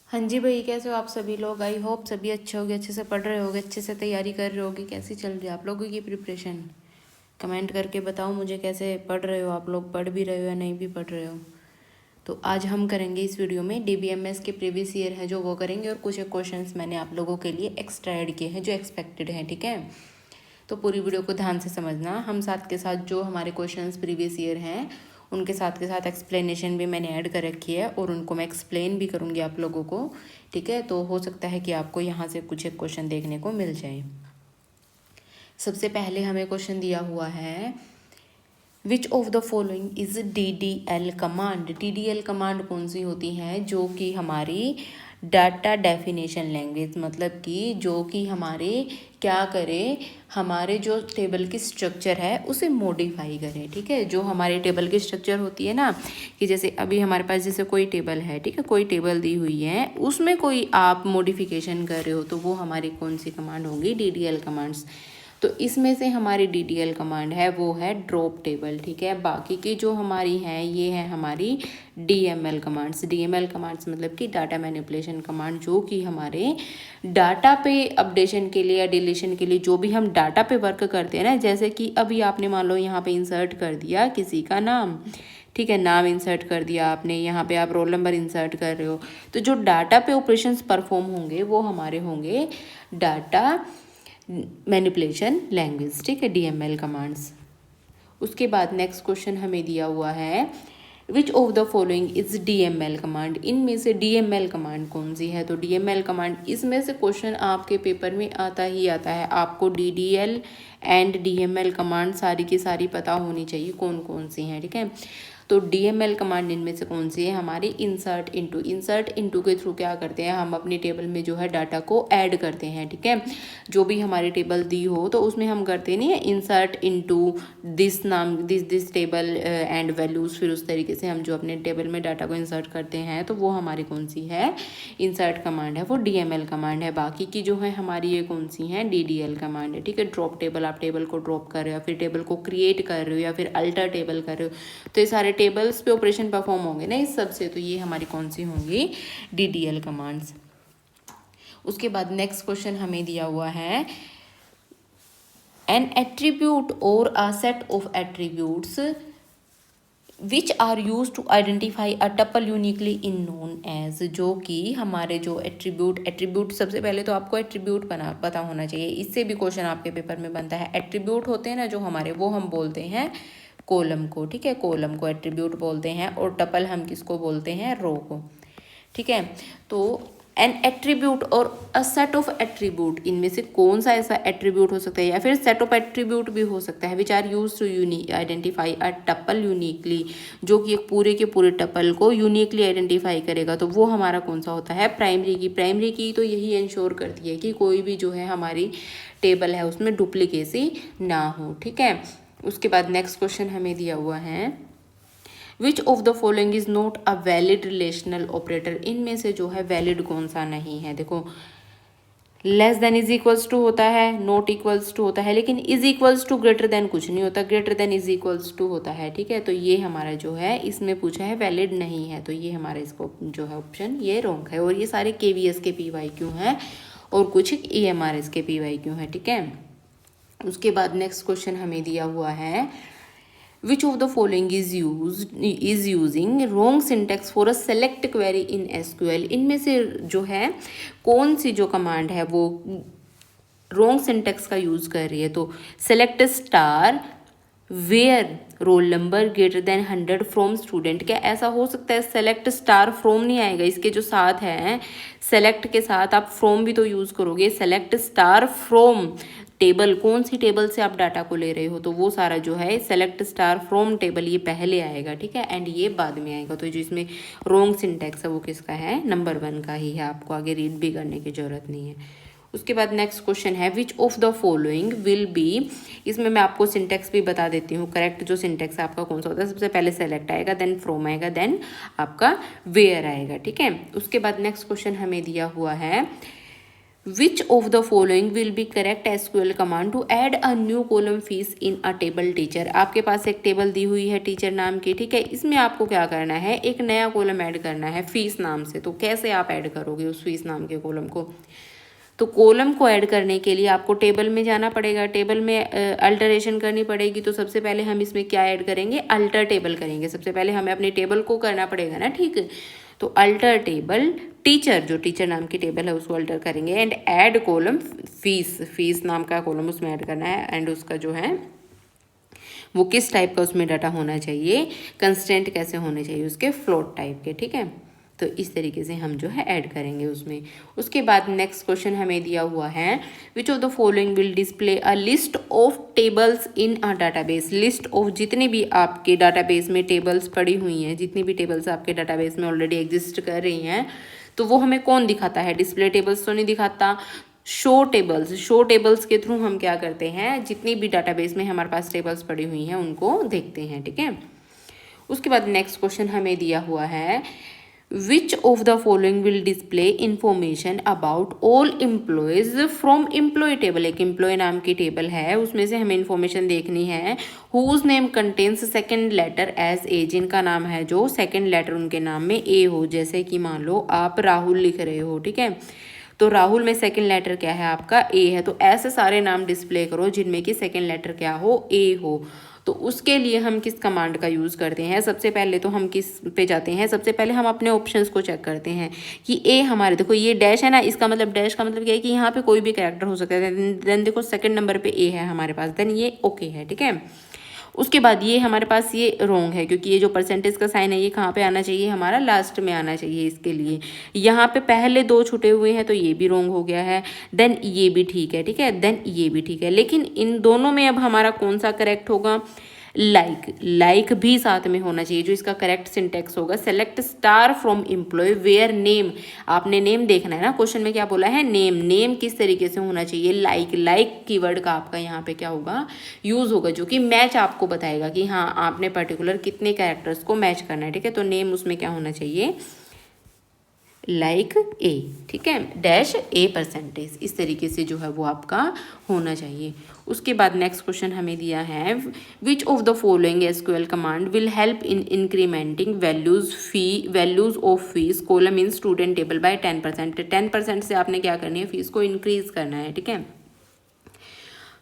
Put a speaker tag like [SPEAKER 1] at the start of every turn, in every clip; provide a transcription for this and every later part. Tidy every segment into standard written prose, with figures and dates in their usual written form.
[SPEAKER 1] हाँ जी भाई, कैसे हो आप सभी लोग। आई होप सभी अच्छे होगे, अच्छे से पढ़ रहे होगे, अच्छे से तैयारी कर रहे होगे। कैसी चल रही है आप लोगों की प्रिपरेशन? कमेंट करके बताओ मुझे, कैसे पढ़ रहे हो आप लोग, पढ़ भी रहे हो या नहीं भी पढ़ रहे हो। तो आज हम करेंगे इस वीडियो में DBMS के प्रीवियस ईयर है जो वो करेंगे, और कुछ एक क्वेश्चंस मैंने आप लोगों के लिए एक्स्ट्रा ऐड किए हैं जो एक्सपेक्टेड हैं, ठीक है। तो पूरी वीडियो को ध्यान से समझना। हम साथ के साथ जो हमारे क्वेश्चंस प्रीवियस ईयर हैं उनके साथ के साथ एक्सप्लेनेशन भी मैंने ऐड कर रखी है, और उनको मैं एक्सप्लेन भी करूँगी आप लोगों को, ठीक है। तो हो सकता है कि आपको यहाँ से कुछ एक क्वेश्चन देखने को मिल जाए। सबसे पहले हमें क्वेश्चन दिया हुआ है, which of the following is DDL command. DDL command कौन सी होती है? जो कि हमारी डाटा डेफिनेशन लैंग्वेज, मतलब कि जो कि हमारे क्या करे, हमारे जो टेबल की स्ट्रक्चर है उसे मॉडिफाई करे, ठीक है। जो हमारे टेबल की स्ट्रक्चर होती है ना, कि जैसे अभी हमारे पास जैसे कोई टेबल है, ठीक है, कोई टेबल दी हुई है, उसमें कोई आप मॉडिफिकेशन कर रहे हो तो वो हमारी कौन सी कमांड होगी? DDL commands. तो इसमें से हमारी DDL कमांड है वो है ड्रॉप टेबल, ठीक है। बाकी की जो हमारी हैं ये है हमारी DML कमांड्स। DML कमांड्स मतलब कि डाटा मैनिपुलेशन कमांड, जो कि हमारे डाटा पे अपडेशन के लिए या डिलीशन के लिए जो भी हम डाटा पे वर्क करते हैं ना, जैसे कि अभी आपने मान लो यहाँ पे इंसर्ट कर दिया किसी का नाम, ठीक है, नाम इंसर्ट कर दिया आपने, यहाँ पे आप रोल नंबर इंसर्ट कर रहे हो, तो जो डाटा पे ऑपरेशंस परफॉर्म होंगे वो हमारे होंगे डाटा मैनिपुलेशन लैंग्वेज, ठीक है, DML कमांड्स। उसके बाद नेक्स्ट क्वेश्चन हमें दिया हुआ है, which of the following is DML command. इनमें से DML कमांड कौन सी है? तो DML कमांड, इसमें से क्वेश्चन आपके पेपर में आता ही आता है। आपको DDL एंड DML कमांड सारी की सारी पता होनी चाहिए कौन कौन सी हैं, ठीक है। तो DML कमांड इनमें से कौन सी है? हमारी इंसर्ट इनटू। इंसर्ट इनटू के थ्रू क्या करते हैं, हम अपनी टेबल में जो है डाटा को ऐड करते हैं, ठीक है। जो भी हमारी टेबल दी हो तो उसमें हम करते नहीं है इंसर्ट इनटू दिस नाम, दिस टेबल एंड वैल्यूज, फिर उस तरीके से हम जो अपने टेबल में डाटा को इंसर्ट करते हैं, तो वो हमारी कौन सी है? इंसर्ट कमांड है, वो DML कमांड है। बाकी की जो है हमारी ये कौन सी है? DDL कमांड है, ठीक है। ड्रॉप टेबल, आप टेबल को ड्रॉप कर रहे हो या फिर टेबल को क्रिएट कर रहे हो या फिर अल्टर टेबल कर रहे हो, तो ये सारे टेबल्स पे ऑपरेशन परफॉर्म होंगे ना इस सब से, तो ये हमारी कौन सी होंगी? DDL commands. उसके बाद नेक्स्ट क्वेश्चन हमें दिया हुआ है, एन एट्रीब्यूट और a set of attributes which are use to identify a tuple uniquely in known as. जो कि हमारे जो एट्रीब्यूट सबसे पहले तो आपको एट्रीब्यूट पता होना चाहिए, इससे भी क्वेश्चन आपके पेपर में बनता है। एट्रीब्यूट होते हैं ना जो हमारे, वो हम बोलते हैं कॉलम को, ठीक है, कॉलम को एट्रीब्यूट बोलते हैं, और टपल हम किसको बोलते हैं? रो को, ठीक है। तो एन एट्रीब्यूट और अ सेट ऑफ एट्रीब्यूट, इनमें से कौन सा ऐसा एट्रीब्यूट हो सकता है या फिर सेट ऑफ एट्रीब्यूट भी हो सकता है, which are use to identify a tuple uniquely, जो कि एक पूरे के पूरे टपल को यूनिकली आइडेंटिफाई करेगा, तो वो हमारा कौन सा होता है? प्राइमरी की। प्राइमरी की तो यही इंश्योर करती है कि कोई भी जो है हमारी टेबल है उसमें डुप्लीकेसी ना हो, ठीक है। उसके बाद नेक्स्ट क्वेश्चन हमें दिया हुआ है, which of the following is not a valid relational operator. इनमें से जो है वैलिड कौन सा नहीं है? देखो, less than is equals to होता है, नॉट इक्वल्स टू होता है, लेकिन is equals to greater than कुछ नहीं होता, greater than is equals to होता है, ठीक है। तो ये हमारा जो है इसमें पूछा है वैलिड नहीं है, तो ये हमारा इसको जो है ऑप्शन ये रॉन्ग है। और ये सारे KVS के PYQ हैं और कुछ EMRS के PYQ हैं, ठीक है। उसके बाद नेक्स्ट क्वेश्चन हमें दिया हुआ है, which of the following is using wrong syntax for a select query in SQL। इनमें से जो है कौन सी जो कमांड है वो रॉन्ग सिंटेक्स का यूज कर रही है? तो select star where roll number greater than 100 from student. क्या ऐसा हो सकता है? सेलेक्ट स्टार फ्रॉम नहीं आएगा, इसके जो साथ है सेलेक्ट के साथ आप फ्रॉम भी तो यूज करोगे। सेलेक्ट स्टार फ्रॉम टेबल, कौन सी टेबल से आप डाटा को ले रहे हो, तो वो सारा जो है सेलेक्ट स्टार फ्रॉम टेबल ये पहले आएगा, ठीक है, एंड ये बाद में आएगा। तो जो इसमें रॉन्ग सिंटेक्स है वो किसका है? नंबर 1 का ही है, आपको आगे रीड भी करने की जरूरत नहीं है। उसके बाद नेक्स्ट क्वेश्चन है, which of the following will B. इसमें मैं आपको सिंटेक्स भी बता देती हूँ, करेक्ट जो सिंटेक्स आपका कौन सा होता है। सबसे पहले सेलेक्ट आएगा, देन फ्रॉम आएगा, देन आपका वेयर आएगा, ठीक है। उसके बाद नेक्स्ट क्वेश्चन हमें दिया हुआ है, which of the following will be correct SQL command to add a new column fees in a table teacher. आपके पास एक टेबल दी हुई है टीचर नाम की, ठीक है, इसमें आपको क्या करना है, एक नया कॉलम ऐड करना है फीस नाम से। तो कैसे आप ऐड करोगे उस फीस नाम के कॉलम को? तो कॉलम को ऐड करने के लिए आपको टेबल में जाना पड़ेगा, टेबल में अल्टरेशन करनी पड़ेगी। तो सबसे पहले हम इसमें क्या ऐड करेंगे, अल्टर टेबल करेंगे। सबसे पहले हमें अपनी टेबल को करना पड़ेगा ना, ठीक है। तो अल्टर टेबल टीचर, जो टीचर नाम की टेबल है उसको अल्टर करेंगे and add column fees, fees नाम का कॉलम उसमें ऐड करना है। एंड उसका जो है वो किस टाइप का उसमें डाटा होना चाहिए, कंस्टेंट कैसे होने चाहिए उसके, फ्लोट टाइप के, ठीक है। तो इस तरीके से हम जो है ऐड करेंगे उसमें। उसके बाद नेक्स्ट क्वेश्चन हमें दिया हुआ है, which of the following will display a list of tables in a database. List of जितने भी आपके डाटाबेस में टेबल्स पड़ी हुई हैं, जितनी भी टेबल्स आपके डाटाबेस में ऑलरेडी एग्जिस्ट कर रही हैं, तो वो हमें कौन दिखाता है, डिस्प्ले टेबल्स तो नहीं दिखाता, शो टेबल्स। शो टेबल्स के थ्रू हम क्या करते हैं, जितनी भी डाटाबेस में हमारे पास टेबल्स पड़ी हुई हैं उनको देखते हैं, ठीक है। उसके बाद नेक्स्ट क्वेश्चन हमें दिया हुआ है, which of the following will display information about all employees from employ table. एक एम्प्लॉय नाम की टेबल है, उसमें से हमें इंफॉर्मेशन देखनी है, whose name contains second letter as A, जिनका नाम है जो सेकेंड लेटर उनके नाम में ए हो। जैसे कि मान लो आप राहुल लिख रहे हो, ठीक है, तो राहुल में सेकंड लेटर क्या है आपका, ए है। तो ऐसे सारे नाम डिस्प्ले करो जिनमें कि सेकंड लेटर क्या हो, ए हो। तो उसके लिए हम किस कमांड का यूज़ करते हैं, सबसे पहले तो हम किस पे जाते हैं, सबसे पहले हम अपने ऑप्शंस को चेक करते हैं कि ए हमारे, देखो ये डैश है ना, इसका मतलब, डैश का मतलब क्या है कि यहाँ पे कोई भी कैरेक्टर हो सकता है। देन देखो सेकंड नंबर पे ए है हमारे पास, देन ये ओके है, ठीक है। उसके बाद ये हमारे पास ये रॉन्ग है, क्योंकि ये जो परसेंटेज का साइन है ये कहाँ पे आना चाहिए, हमारा लास्ट में आना चाहिए। इसके लिए यहाँ पे पहले दो छुटे हुए हैं तो ये भी रॉन्ग हो गया है। देन ये भी ठीक है, ठीक है, देन ये भी ठीक है। लेकिन इन दोनों में अब हमारा कौन सा करेक्ट होगा, लाइक, लाइक भी साथ में होना चाहिए, जो इसका करेक्ट सिंटेक्स होगा। Select star from employ where name, आपने नेम देखना है ना, क्वेश्चन में क्या बोला है, नेम, नेम किस तरीके से होना चाहिए, लाइक, लाइक कीवर्ड का आपका यहाँ पे क्या होगा, यूज होगा, जो कि मैच आपको बताएगा कि हाँ आपने पर्टिकुलर कितने कैरेक्टर्स को मैच करना है, ठीक है। तो नेम उसमें क्या होना चाहिए, लाइक ए, ठीक है, डैश ए परसेंटेज, इस तरीके से जो है वो आपका होना चाहिए। उसके बाद नेक्स्ट क्वेश्चन हमें दिया है, which of the following SQL command will help in incrementing values of fees column in student table by 10%। 10% से आपने क्या करनी है, फीस को इंक्रीज करना है, ठीक है।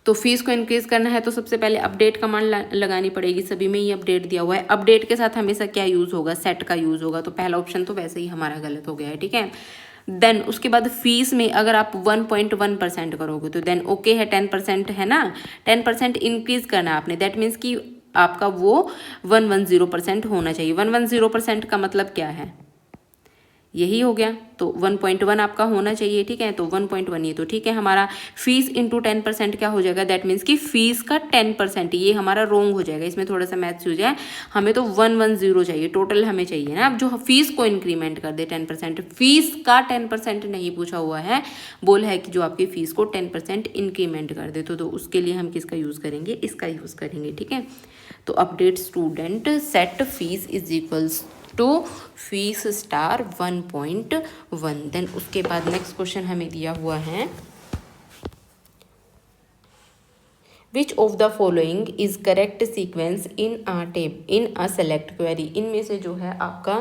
[SPEAKER 1] तो फीस को इंक्रीज करना है तो सबसे पहले अपडेट कमांड लगानी पड़ेगी, सभी में ही अपडेट दिया हुआ है। अपडेट के साथ हमेशा क्या यूज होगा, सेट का यूज होगा। तो पहला ऑप्शन तो वैसे ही हमारा गलत हो गया है, ठीक है। देन उसके बाद फीस में अगर आप 1.1% करोगे तो देन ओके है, 10% है ना, 10% इंक्रीज करना है आपने, दैट मीन्स कि आपका वो 110% होना चाहिए। 110% का मतलब क्या है, यही हो गया। तो 1.1 आपका होना चाहिए, ठीक है। तो 1.1 ये तो ठीक है हमारा। फीस इंटू 10% क्या हो जाएगा, दैट मीन्स कि फीस का 10%, ये हमारा रॉन्ग हो जाएगा, इसमें थोड़ा सा मैथ्स हो जाए। हमें तो 110 चाहिए, टोटल हमें चाहिए ना। अब जो फीस को इंक्रीमेंट कर दे 10%, फीस का 10% नहीं पूछा हुआ है, बोल है कि जो आपकी फीस को 10% इंक्रीमेंट कर दे। तो उसके लिए हम किसका यूज़ करेंगे, इसका यूज़ करेंगे, ठीक है। तो update student set fees is equals to fees star 1.1। Then उसके बाद नेक्स्ट क्वेश्चन हमें दिया हुआ है, which of the following is correct sequence in a select query. इनमें से जो है आपका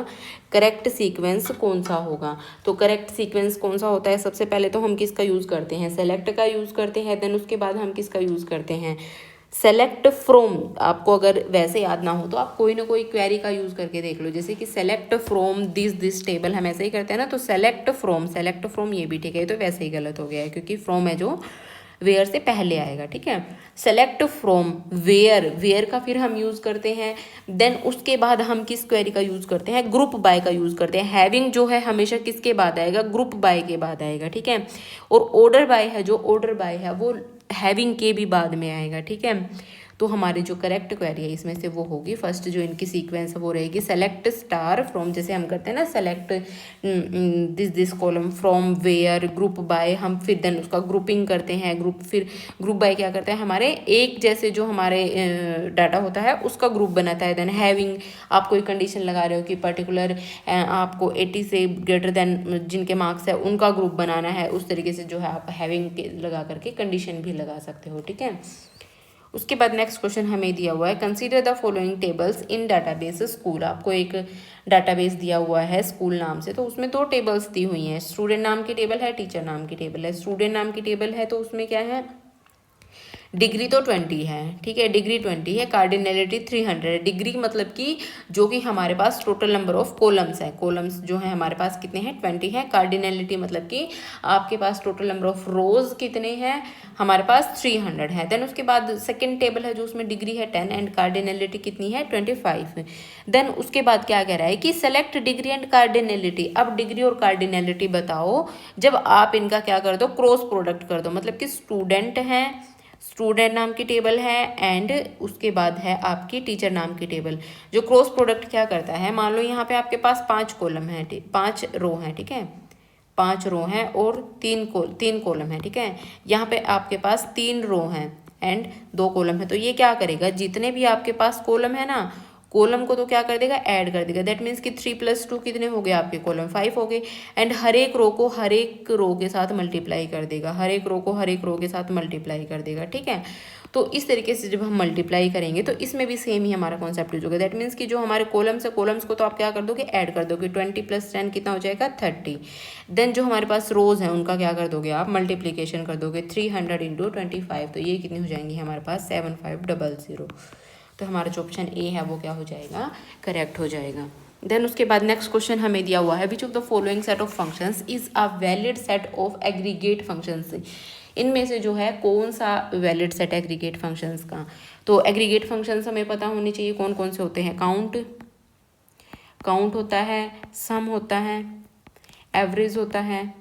[SPEAKER 1] करेक्ट सीक्वेंस कौन सा होगा। तो करेक्ट सीक्वेंस कौन सा होता है, सबसे पहले तो हम किसका यूज़ करते हैं, सेलेक्ट का यूज़ करते हैं। देन उसके बाद हम किसका यूज़ करते हैं, सेलेक्ट फ्रॉम। आपको अगर वैसे याद ना हो तो आप कोई ना कोई क्वेरी का यूज़ करके देख लो, जैसे कि सेलेक्ट फ्रॉम दिस टेबल, हम ऐसे ही करते हैं ना। तो सेलेक्ट फ्रॉम ये भी ठीक है, तो वैसे ही गलत हो गया है क्योंकि फ्रॉम है जो वेयर से पहले आएगा, ठीक है। सेलेक्ट फ्रॉम वेयर, वेयर का फिर हम यूज़ करते हैं। देन उसके बाद हम किस क्वेरी का यूज़ करते हैं, ग्रुप बाय का यूज़ करते हैं। हैविंग जो है हमेशा किसके बाद आएगा, ग्रुप बाय के बाद आएगा, ठीक है। और ऑर्डर बाय है, जो ऑर्डर बाय है वो हैविंग के भी बाद में आएगा, ठीक है। तो हमारी जो करेक्ट क्वेरी है इसमें से वो होगी फर्स्ट, जो इनकी सीक्वेंस है वो रहेगी सेलेक्ट स्टार फ्रॉम, जैसे हम करते हैं ना select this column from where group by, हम फिर देन उसका ग्रुपिंग करते हैं, ग्रुप फिर ग्रुप बाय क्या करते हैं हमारे एक जैसे जो हमारे डाटा होता है उसका ग्रुप बनाता है। देन हैविंग, आप कोई कंडीशन लगा रहे हो कि पर्टिकुलर आपको 80 से ग्रेटर देन जिनके मार्क्स है उनका ग्रुप बनाना है, उस तरीके से जो है आप हैविंग लगा करके कंडीशन भी लगा सकते हो, ठीक है। उसके बाद नेक्स्ट क्वेश्चन हमें दिया हुआ है consider the following tables in database school. आपको एक डाटाबेस दिया हुआ है स्कूल नाम से, तो उसमें 2 टेबल्स दी हुई हैं, स्टूडेंट नाम की टेबल है, टीचर नाम की टेबल है। स्टूडेंट नाम की टेबल है तो उसमें क्या है, डिग्री तो 20 है, ठीक है, डिग्री 20 है, कार्डिनलिटी 300 है। डिग्री मतलब कि जो कि हमारे पास टोटल नंबर ऑफ कॉलम्स है, कॉलम्स जो है हमारे पास कितने हैं 20 हैं। कार्डिनलिटी मतलब कि आपके पास टोटल नंबर ऑफ रोज कितने हैं, हमारे पास 300 है। देन उसके बाद सेकेंड टेबल है जो उसमें डिग्री है 10 एंड कार्डिनलिटी कितनी है 25। देन उसके बाद क्या कह रहा है कि सेलेक्ट डिग्री एंड कार्डिनलिटी। अब डिग्री और कार्डिनलिटी बताओ, जब आप इनका क्या कर दो क्रॉस प्रोडक्ट कर दो, मतलब कि स्टूडेंट है, स्टूडेंट नाम की टेबल है एंड उसके बाद है आपकी टीचर नाम की टेबल। जो क्रॉस प्रोडक्ट क्या करता है, मान लो यहाँ पे आपके पास 5 कॉलम है, 5 रो हैं, ठीक है, 5 रो हैं और 3 कॉलम है, ठीक है। यहाँ पे आपके पास 3 रो हैं एंड 2 कॉलम है, तो ये क्या करेगा, जितने भी आपके पास कॉलम है ना, कॉलम को तो क्या कर देगा ऐड कर देगा। दैट मीन्स कि 3+2 कितने हो गए आपके कॉलम 5 हो गए। एंड हर एक रो को हर एक रो के साथ मल्टीप्लाई कर देगा, हर एक रो को हर एक रो के साथ मल्टीप्लाई कर देगा, ठीक है। तो इस तरीके से जब हम मल्टीप्लाई करेंगे तो इसमें भी सेम ही हमारा कॉन्सेप्ट यूज होगा। दैट मीन्स कि जो हमारे कॉलम्स है, कॉलम्स को तो आप क्या कर दोगे ऐड कर दोगे, 20 + 10 कितना हो जाएगा 30। देन जो हमारे पास रोज हैं उनका क्या कर दोगे आप मल्टीप्लीकेशन कर दोगे, 300 × 25, तो ये कितनी हो जाएंगी हमारे पास 7500। तो हमारा जो ऑप्शन ए है वो क्या हो जाएगा करेक्ट हो जाएगा। देन उसके बाद नेक्स्ट क्वेश्चन हमें दिया हुआ है which of the following set of functions is a valid set of aggregate functions. इनमें से जो है कौन सा वैलिड सेट एग्रीगेट फंक्शंस का। तो एग्रीगेट फंक्शंस हमें पता होने चाहिए कौन कौन से होते हैं, काउंट होता है, सम होता है, एवरेज होता है,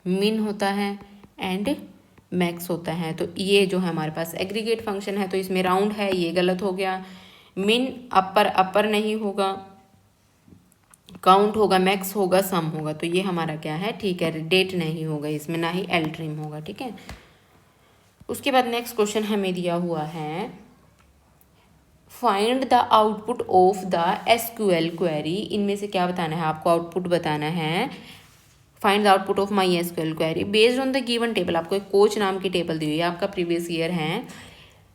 [SPEAKER 1] मिन होता है एंड मैक्स होता है। तो ये जो है हमारे पास एग्रीगेट फंक्शन है, तो इसमें राउंड है, ये गलत हो गया। मिन अपर नहीं होगा, काउंट होगा, मैक्स होगा, सम होगा, तो ये हमारा क्या है ठीक है, डेट नहीं होगा इसमें, ना ही एल ट्रिम होगा, ठीक है। उसके बाद नेक्स्ट क्वेश्चन हमें दिया हुआ है find the output of the SQL query. इनमें से क्या बताना है आपको, आउटपुट बताना है। Find the output of my SQL query based on the given table. आपको एक कोच नाम की टेबल दी हुई है, आपका प्रीवियस ईयर है।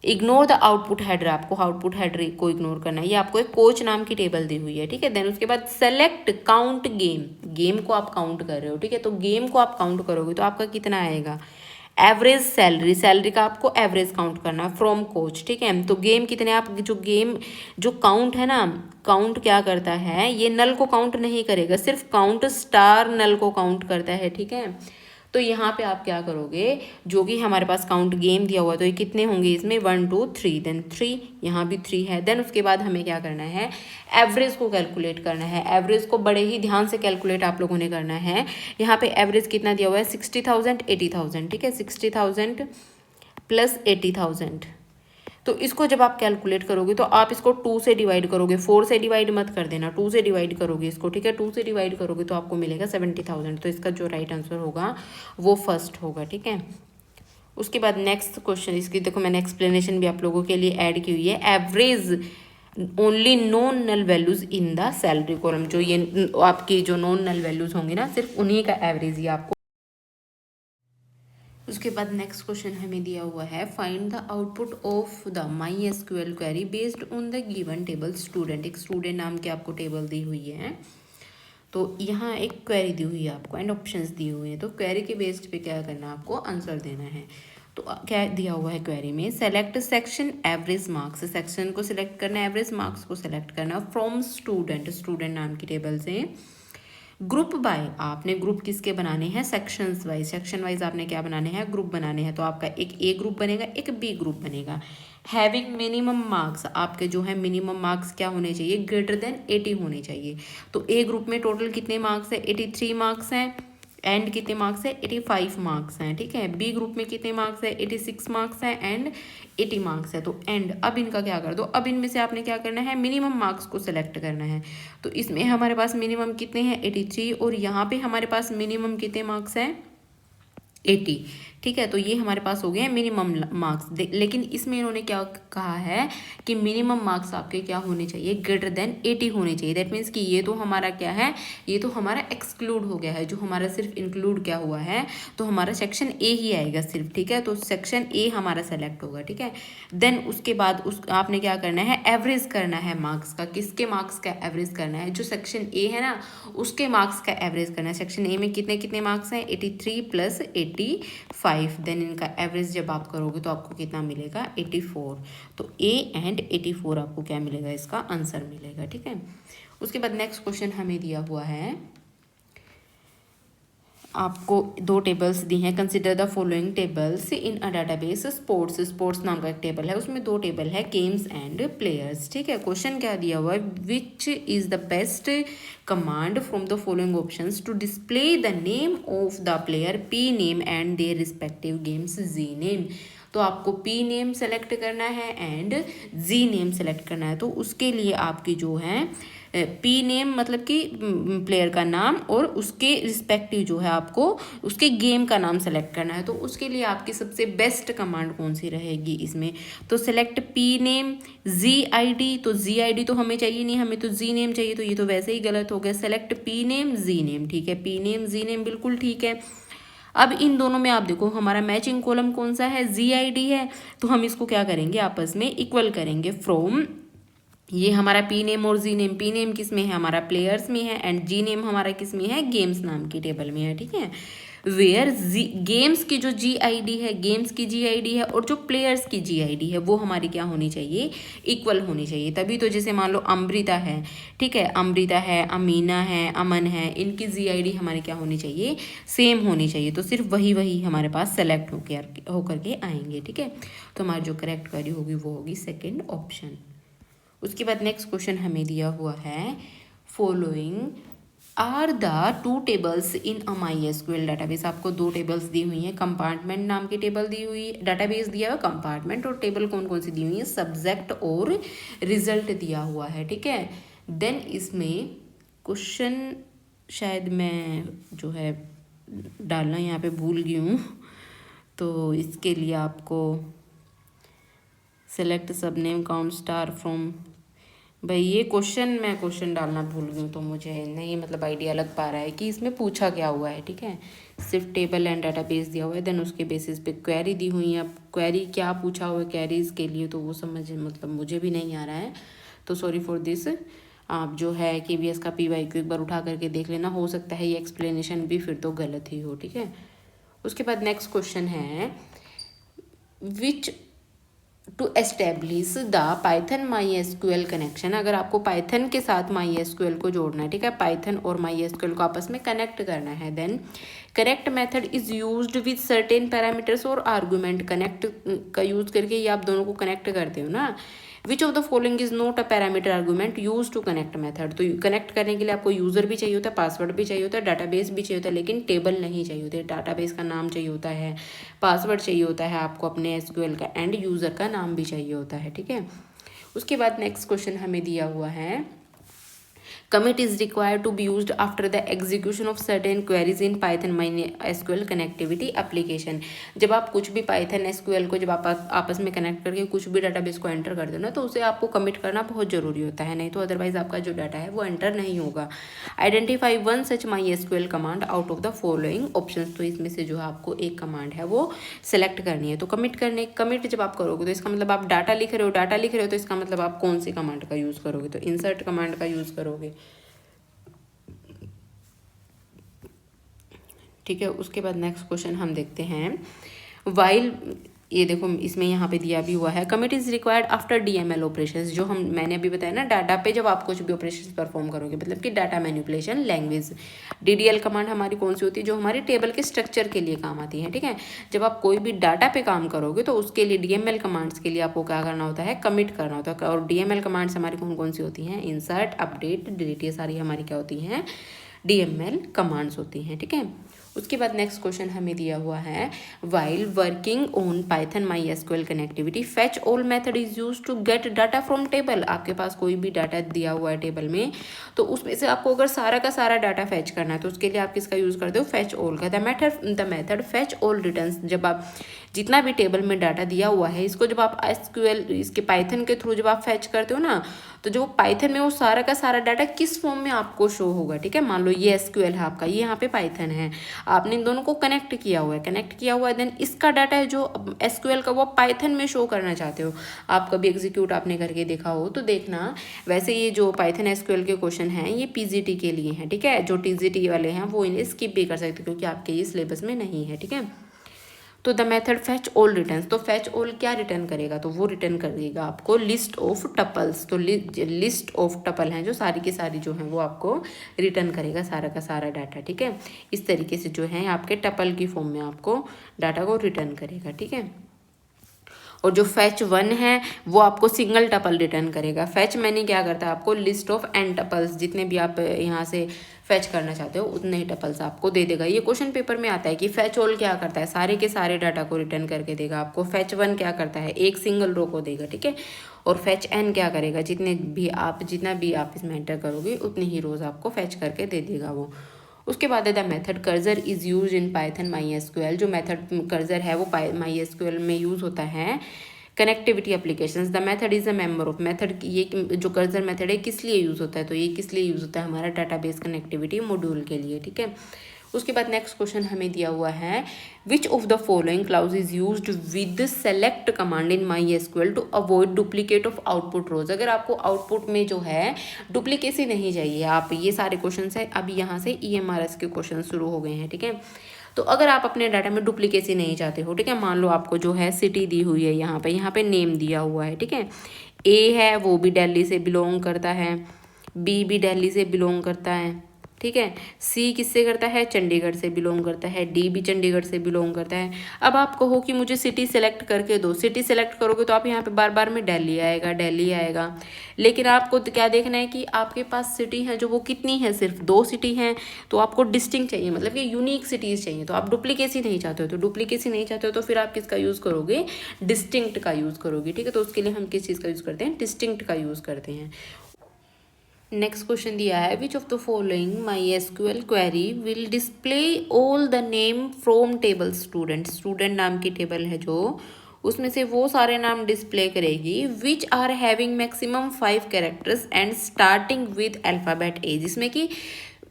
[SPEAKER 1] इग्नोर द आउटपुट हेडर, आपको आउटपुट हेडर को इग्नोर करना है, ये आपको एक कोच नाम की टेबल दी हुई है, ठीक है। देन उसके बाद सेलेक्ट काउंट गेम को आप काउंट कर रहे हो, ठीक है, तो गेम को आप काउंट करोगे तो आपका कितना आएगा, एवरेज सैलरी का आपको एवरेज काउंट करना है फ्रॉम कोच, ठीक है। तो गेम कितने, आप जो काउंट है ना, काउंट क्या करता है, ये नल को काउंट नहीं करेगा, सिर्फ काउंट स्टार नल को काउंट करता है, ठीक है। तो यहाँ पे आप क्या करोगे, जो कि हमारे पास काउंट गेम दिया हुआ तो ये कितने होंगे इसमें 1 2 3, देन 3, यहाँ भी 3 है। देन उसके बाद हमें क्या करना है, एवरेज को कैलकुलेट करना है। एवरेज को बड़े ही ध्यान से कैलकुलेट आप लोगों ने करना है। यहाँ पे एवरेज कितना दिया हुआ है 60,000 80,000, ठीक है, 60,000 + 80,000। तो इसको जब आप कैलकुलेट करोगे तो आप इसको 2 से डिवाइड करोगे, 4 से डिवाइड मत कर देना, 2 से डिवाइड करोगे इसको, ठीक है। 2 से डिवाइड करोगे तो आपको मिलेगा 70,000। तो इसका जो राइट आंसर होगा वो फर्स्ट होगा, ठीक है। उसके बाद नेक्स्ट क्वेश्चन, इसकी देखो मैंने एक्सप्लेनेशन भी आप लोगों के लिए ऐड की हुई है। Average only non null values in the salary column. जो ये आपकी जो नॉन नल वैल्यूज होंगी ना, सिर्फ उन्हीं का एवरेज ही आपको। उसके बाद नेक्स्ट क्वेश्चन हमें दिया हुआ है find the output of the my SQL query based on the given table student. एक स्टूडेंट नाम की आपको टेबल दी हुई है, तो यहाँ एक क्वेरी दी हुई है आपको एंड ऑप्शंस दिए हुए हैं। तो क्वेरी के बेस्ड पे क्या करना है, आपको आंसर देना है। तो क्या दिया हुआ है क्वेरी में, select section average marks. Section को सिलेक्ट करना है, एवरेज मार्क्स को सिलेक्ट करना फ्रॉम स्टूडेंट नाम की टेबल से। ग्रुप बाय, आपने ग्रुप किसके बनाने हैं, सेक्शंस वाइज। सेक्शन वाइज आपने क्या बनाने हैं, ग्रुप बनाने हैं। तो आपका एक ए ग्रुप बनेगा, एक बी ग्रुप बनेगा। हैविंग मिनिमम मार्क्स, आपके जो है मिनिमम मार्क्स क्या होने चाहिए, ग्रेटर देन 80 होने चाहिए। तो ए ग्रुप में टोटल कितने मार्क्स है, 83 मार्क्स हैं। एंड कितने मार्क्स है 85 मार्क्स हैं, ठीक है। बी ग्रुप में कितने मार्क्स है 86 मार्क्स है एंड 80 मार्क्स है। तो एंड अब इनका क्या कर दो, अब इनमें से आपने क्या करना है मिनिमम मार्क्स को सिलेक्ट करना है। तो इसमें हमारे पास मिनिमम कितने हैं 83 और यहाँ पे हमारे पास मिनिमम कितने मार्क्स हैं 80, ठीक है। तो ये हमारे पास हो गए हैं मिनिमम मार्क्स। लेकिन इसमें इन्होंने क्या कहा है कि मिनिमम मार्क्स आपके क्या होने चाहिए ग्रेटर देन 80 होने चाहिए। दैट मीन्स कि ये तो हमारा क्या है, ये तो हमारा एक्सक्लूड हो गया है। जो हमारा सिर्फ इंक्लूड क्या हुआ है, तो हमारा सेक्शन ए ही आएगा सिर्फ, ठीक है। तो सेक्शन ए हमारा सेलेक्ट होगा, ठीक है। देन उसके बाद उस आपने क्या करना है एवरेज करना है मार्क्स का। किसके मार्क्स का एवरेज करना है, जो सेक्शन ए है ना उसके मार्क्स का एवरेज करना है। सेक्शन ए में कितने कितने मार्क्स हैं 83 प्लस 85, देन इनका एवरेज जब आप करोगे तो आपको कितना मिलेगा 84। तो ए एंड 84 आपको क्या मिलेगा, इसका आंसर मिलेगा, ठीक है। उसके बाद नेक्स्ट क्वेश्चन हमें दिया हुआ है, आपको दो टेबल्स दी हैं। Consider the following tables in a database. Sports नाम का एक टेबल है, उसमें दो टेबल है गेम्स एंड प्लेयर्स, ठीक है। क्वेश्चन क्या दिया हुआ है, which is the best command from the following options to display the name of the player, P name and their respective games, G name. तो आपको पी नेम सेलेक्ट करना है एंड जी नेम सेलेक्ट करना है। तो उसके लिए आपकी जो है पी नेम मतलब कि प्लेयर का नाम और उसके रिस्पेक्टिव जो है आपको उसके गेम का नाम सेलेक्ट करना है। तो उसके लिए आपकी सबसे बेस्ट कमांड कौन सी रहेगी इसमें, तो select P name G I D. तो जी आई डी तो हमें चाहिए नहीं, हमें तो जी नेम चाहिए, तो ये तो वैसे ही गलत हो गया। सेलेक्ट पी नेम जी नेम, ठीक है। पी नेम जी नेम बिल्कुल ठीक है। अब इन दोनों में आप देखो हमारा मैचिंग कॉलम कौन सा है, जी आई डी है। तो हम इसको क्या करेंगे आपस में इक्वल करेंगे फ्रॉम, ये हमारा पी नेम और जी नेम, पी नेम किस में है हमारा प्लेयर्स में है एंड जी नेम हमारा किस में है गेम्स नाम की टेबल में है, ठीक है। वेयर जी गेम्स की जो जी आई डी है, गेम्स की जी आई डी है और जो प्लेयर्स की जी आई डी है वो हमारी क्या होनी चाहिए इक्वल होनी चाहिए। तभी तो जैसे मान लो अमृता है, ठीक है, अमृता है, अमीना है, अमन है, इनकी जी आई डी हमारी क्या होनी चाहिए सेम होनी चाहिए। तो सिर्फ वही वही हमारे पास सेलेक्ट होकर के आएंगे, ठीक है। तो हमारी जो करेक्ट वैल्यू होगी वो होगी सेकेंड ऑप्शन। उसके बाद नेक्स्ट क्वेश्चन हमें दिया हुआ है, following are the two tables in a MySQL database. आपको दो टेबल्स दी हुई हैं, कंपार्टमेंट नाम की टेबल दी हुई, डाटाबेस दिया हुआ कंपार्टमेंट, और टेबल कौन कौन सी दी हुई है सब्जेक्ट और रिजल्ट दिया हुआ है, ठीक है। देन इसमें क्वेश्चन शायद मैं जो है डालना यहाँ पे भूल गई हूँ, तो इसके लिए आपको सेलेक्ट सब नेम काउंट स्टार फ्रॉम, भाई ये क्वेश्चन डालना भूल गई, तो मुझे नहीं मतलब आइडिया लग पा रहा है कि इसमें पूछा क्या हुआ है, ठीक है। सिर्फ टेबल एंड डाटाबेस दिया हुआ है, देन उसके बेसिस पे क्वेरी दी हुई है। अब क्वेरी क्या पूछा हुआ है क्वेरीज के लिए तो वो समझ मतलब मुझे भी नहीं आ रहा है, तो सॉरी फॉर दिस। आप जो है KVS का PYQ एक बार उठा करके देख लेना, हो सकता है ये एक्सप्लेनेशन भी फिर तो गलत ही हो, ठीक है। उसके बाद नेक्स्ट क्वेश्चन है, which to establish the Python MySQL connection. अगर आपको पाइथन के साथ माई एसक्यूएल को जोड़ना है, ठीक है, पाइथन और माई एसक्यूएल को आपस में कनेक्ट करना है, then correct method is used with certain parameters और आर्गुमेंट। कनेक्ट का यूज करके ये आप दोनों को कनेक्ट करते हो ना। Which of the following is not a parameter argument use to connect method. तो कनेक्ट करने के लिए आपको यूजर भी चाहिए होता है, पासवर्ड भी चाहिए होता है, डाटाबेस भी चाहिए होता है, लेकिन टेबल नहीं चाहिए होती है। डाटाबेस का नाम चाहिए होता है, पासवर्ड चाहिए होता है आपको अपने एसक्यूएल का, एंड यूजर का नाम भी चाहिए होता है, ठीक है। उसके बाद नेक्स्ट क्वेश्चन हमें दिया हुआ है, commit is required to be used after the execution of certain queries in Python MySQL connectivity application। जब आप कुछ भी Python SQL को जब आप आपस में कनेक्ट करके कुछ भी डाटाबेस को एंटर करते हो ना, तो उसे आपको कमिट करना बहुत जरूरी होता है, नहीं तो अदरवाइज आपका जो डाटा है वो एंटर नहीं होगा। Identify one such MySQL command out of the following options. तो इसमें से जो है आपको एक कमांड है वो सिलेक्ट करनी है। तो कमिट जब आप करोगे तो इसका मतलब आप डाटा लिख रहे हो तो इसका मतलब आप कौन सी कमांड का यूज़ करोगे, तो इंसर्ट कमांड का यूज़ करोगे, ठीक है। उसके बाद नेक्स्ट क्वेश्चन हम देखते हैं, वाइल, ये देखो इसमें यहाँ पे दिया भी हुआ है, commit is required after DML operations. जो मैंने अभी बताया ना, डाटा पे जब आप कुछ भी ऑपरेशंस परफॉर्म करोगे, मतलब कि data manipulation language. DDL command हमारी कौन सी होती है, जो हमारे टेबल के स्ट्रक्चर के लिए काम आती है, ठीक है। जब आप कोई भी डाटा पे काम करोगे तो उसके लिए DML कमांड्स के लिए आपको क्या करना होता है, कमिट करना होता है। और DML कमांड्स हमारी कौन कौन सी होती हैं, इंसर्ट, अपडेट, डिलीट, ये सारी हमारी क्या होती हैं DML कमांड्स होती हैं, ठीक है। उसके बाद नेक्स्ट क्वेश्चन हमें दिया हुआ है, while working on Python MySQL connectivity fetch all method is use to get data from table. आपके पास कोई भी डाटा दिया हुआ है टेबल में, तो उसमें से आपको अगर सारा का सारा डाटा फैच करना है तो उसके लिए आप किसका यूज़ करते हो, फेच ऑल का। The method fetch all returns, जब आप जितना भी टेबल में डाटा दिया हुआ है इसको जब आप एसक्यूएल इसके पाइथन के थ्रू जब आप फैच करते हो ना, तो जो पाइथन में वो सारा का सारा डाटा किस फॉर्म में आपको शो होगा, ठीक है। मान लो ये एसक्यूएल है आपका, ये यहाँ पे पाइथन है, आपने इन दोनों को कनेक्ट किया हुआ है, देन इसका डाटा है जो एसक्यूएल का वो पाइथन में शो करना चाहते हो। आप कभी एग्जीक्यूट आपने करके देखा हो तो देखना, वैसे ये जो पाइथन एसक्यूएल के क्वेश्चन हैं ये पीजीटी के लिए हैं, ठीक है। जो टीजीटी वाले हैं वो इन्हें स्किप भी कर सकते क्योंकि आपके ये सिलेबस में नहीं है, ठीक है। तो the method fetch all returns, तो फेच ऑल क्या रिटर्न करेगा, तो वो रिटर्न करेगा आपको लिस्ट ऑफ टपल्स। तो लिस्ट ऑफ टपल हैं जो सारी की सारी जो हैं वो आपको रिटर्न करेगा सारा का सारा डाटा, ठीक है। इस तरीके से जो है आपके टपल की फॉर्म में आपको डाटा को रिटर्न करेगा, ठीक है। और जो फैच 1 है वो आपको सिंगल टपल रिटर्न करेगा। फैच मैंने क्या करता है, आपको लिस्ट ऑफ एन टपल्स, जितने भी आप यहाँ से फैच करना चाहते हो उतने ही टपल्स आपको दे देगा। ये क्वेश्चन पेपर में आता है कि फैच ऑल क्या करता है, सारे के सारे डाटा को रिटर्न करके देगा आपको। फैच 1 क्या करता है, एक सिंगल रो को देगा, ठीक है। और फैच एन क्या करेगा, जितना भी आप इसमें एंटर करोगे उतनी ही रोज आपको फैच करके दे देगा वो। उसके बाद है the method cursor is use in Python my SQL. जो मेथड कर्जर है वो माई एसक्यूएल में यूज होता है connectivity applications. The method is a member of method, ये जो कर्जर मेथड है किस लिए यूज होता है, तो ये किस लिए यूज होता है, हमारा डाटाबेस कनेक्टिविटी मॉड्यूल के लिए, ठीक है। उसके बाद नेक्स्ट क्वेश्चन हमें दिया हुआ है, which of the following clause is used with select command in MySQL to avoid duplicate of output rows. अगर आपको आउटपुट में जो है डुप्लीकेसी नहीं चाहिए, आप ये सारे क्वेश्चन है अभी यहाँ से EMRS के क्वेश्चन शुरू हो गए हैं, ठीक है। तो अगर आप अपने डाटा में डुप्लीकेसी नहीं चाहते हो, ठीक है, मान लो आपको जो है सिटी दी हुई है, यहाँ पे नेम दिया हुआ है, ठीक है। ए है वो भी दिल्ली से बिलोंग करता है, बी भी दिल्ली से बिलोंग करता है, ठीक है। सी किससे करता है, चंडीगढ़ से बिलोंग करता है, डी भी चंडीगढ़ से बिलोंग करता है। अब आप कहो कि मुझे सिटी सेलेक्ट करके दो, सिटी सेलेक्ट करोगे तो आप यहाँ पे बार बार में दिल्ली आएगा, लेकिन आपको तो क्या देखना है कि आपके पास सिटी है जो वो कितनी है, सिर्फ 2 सिटी हैं। तो आपको डिस्टिंक्ट चाहिए, मतलब कि यूनिक सिटीज़ चाहिए। तो आप डुप्लीकेसी नहीं चाहते हो, तो फिर आप किसका यूज़ करोगे, डिस्टिंक्ट का यूज़ करोगे, ठीक है। तो उसके लिए हम किस चीज़ का यूज़ करते हैं, डिस्टिंक्ट का यूज़ करते हैं। नेक्स्ट क्वेश्चन दिया है, which of the following my SQL query will display all the name from table student नाम की टेबल है जो, उसमें से वो सारे नाम डिस्प्ले करेगी which are having maximum 5 characters and starting with alphabet A, जिसमें कि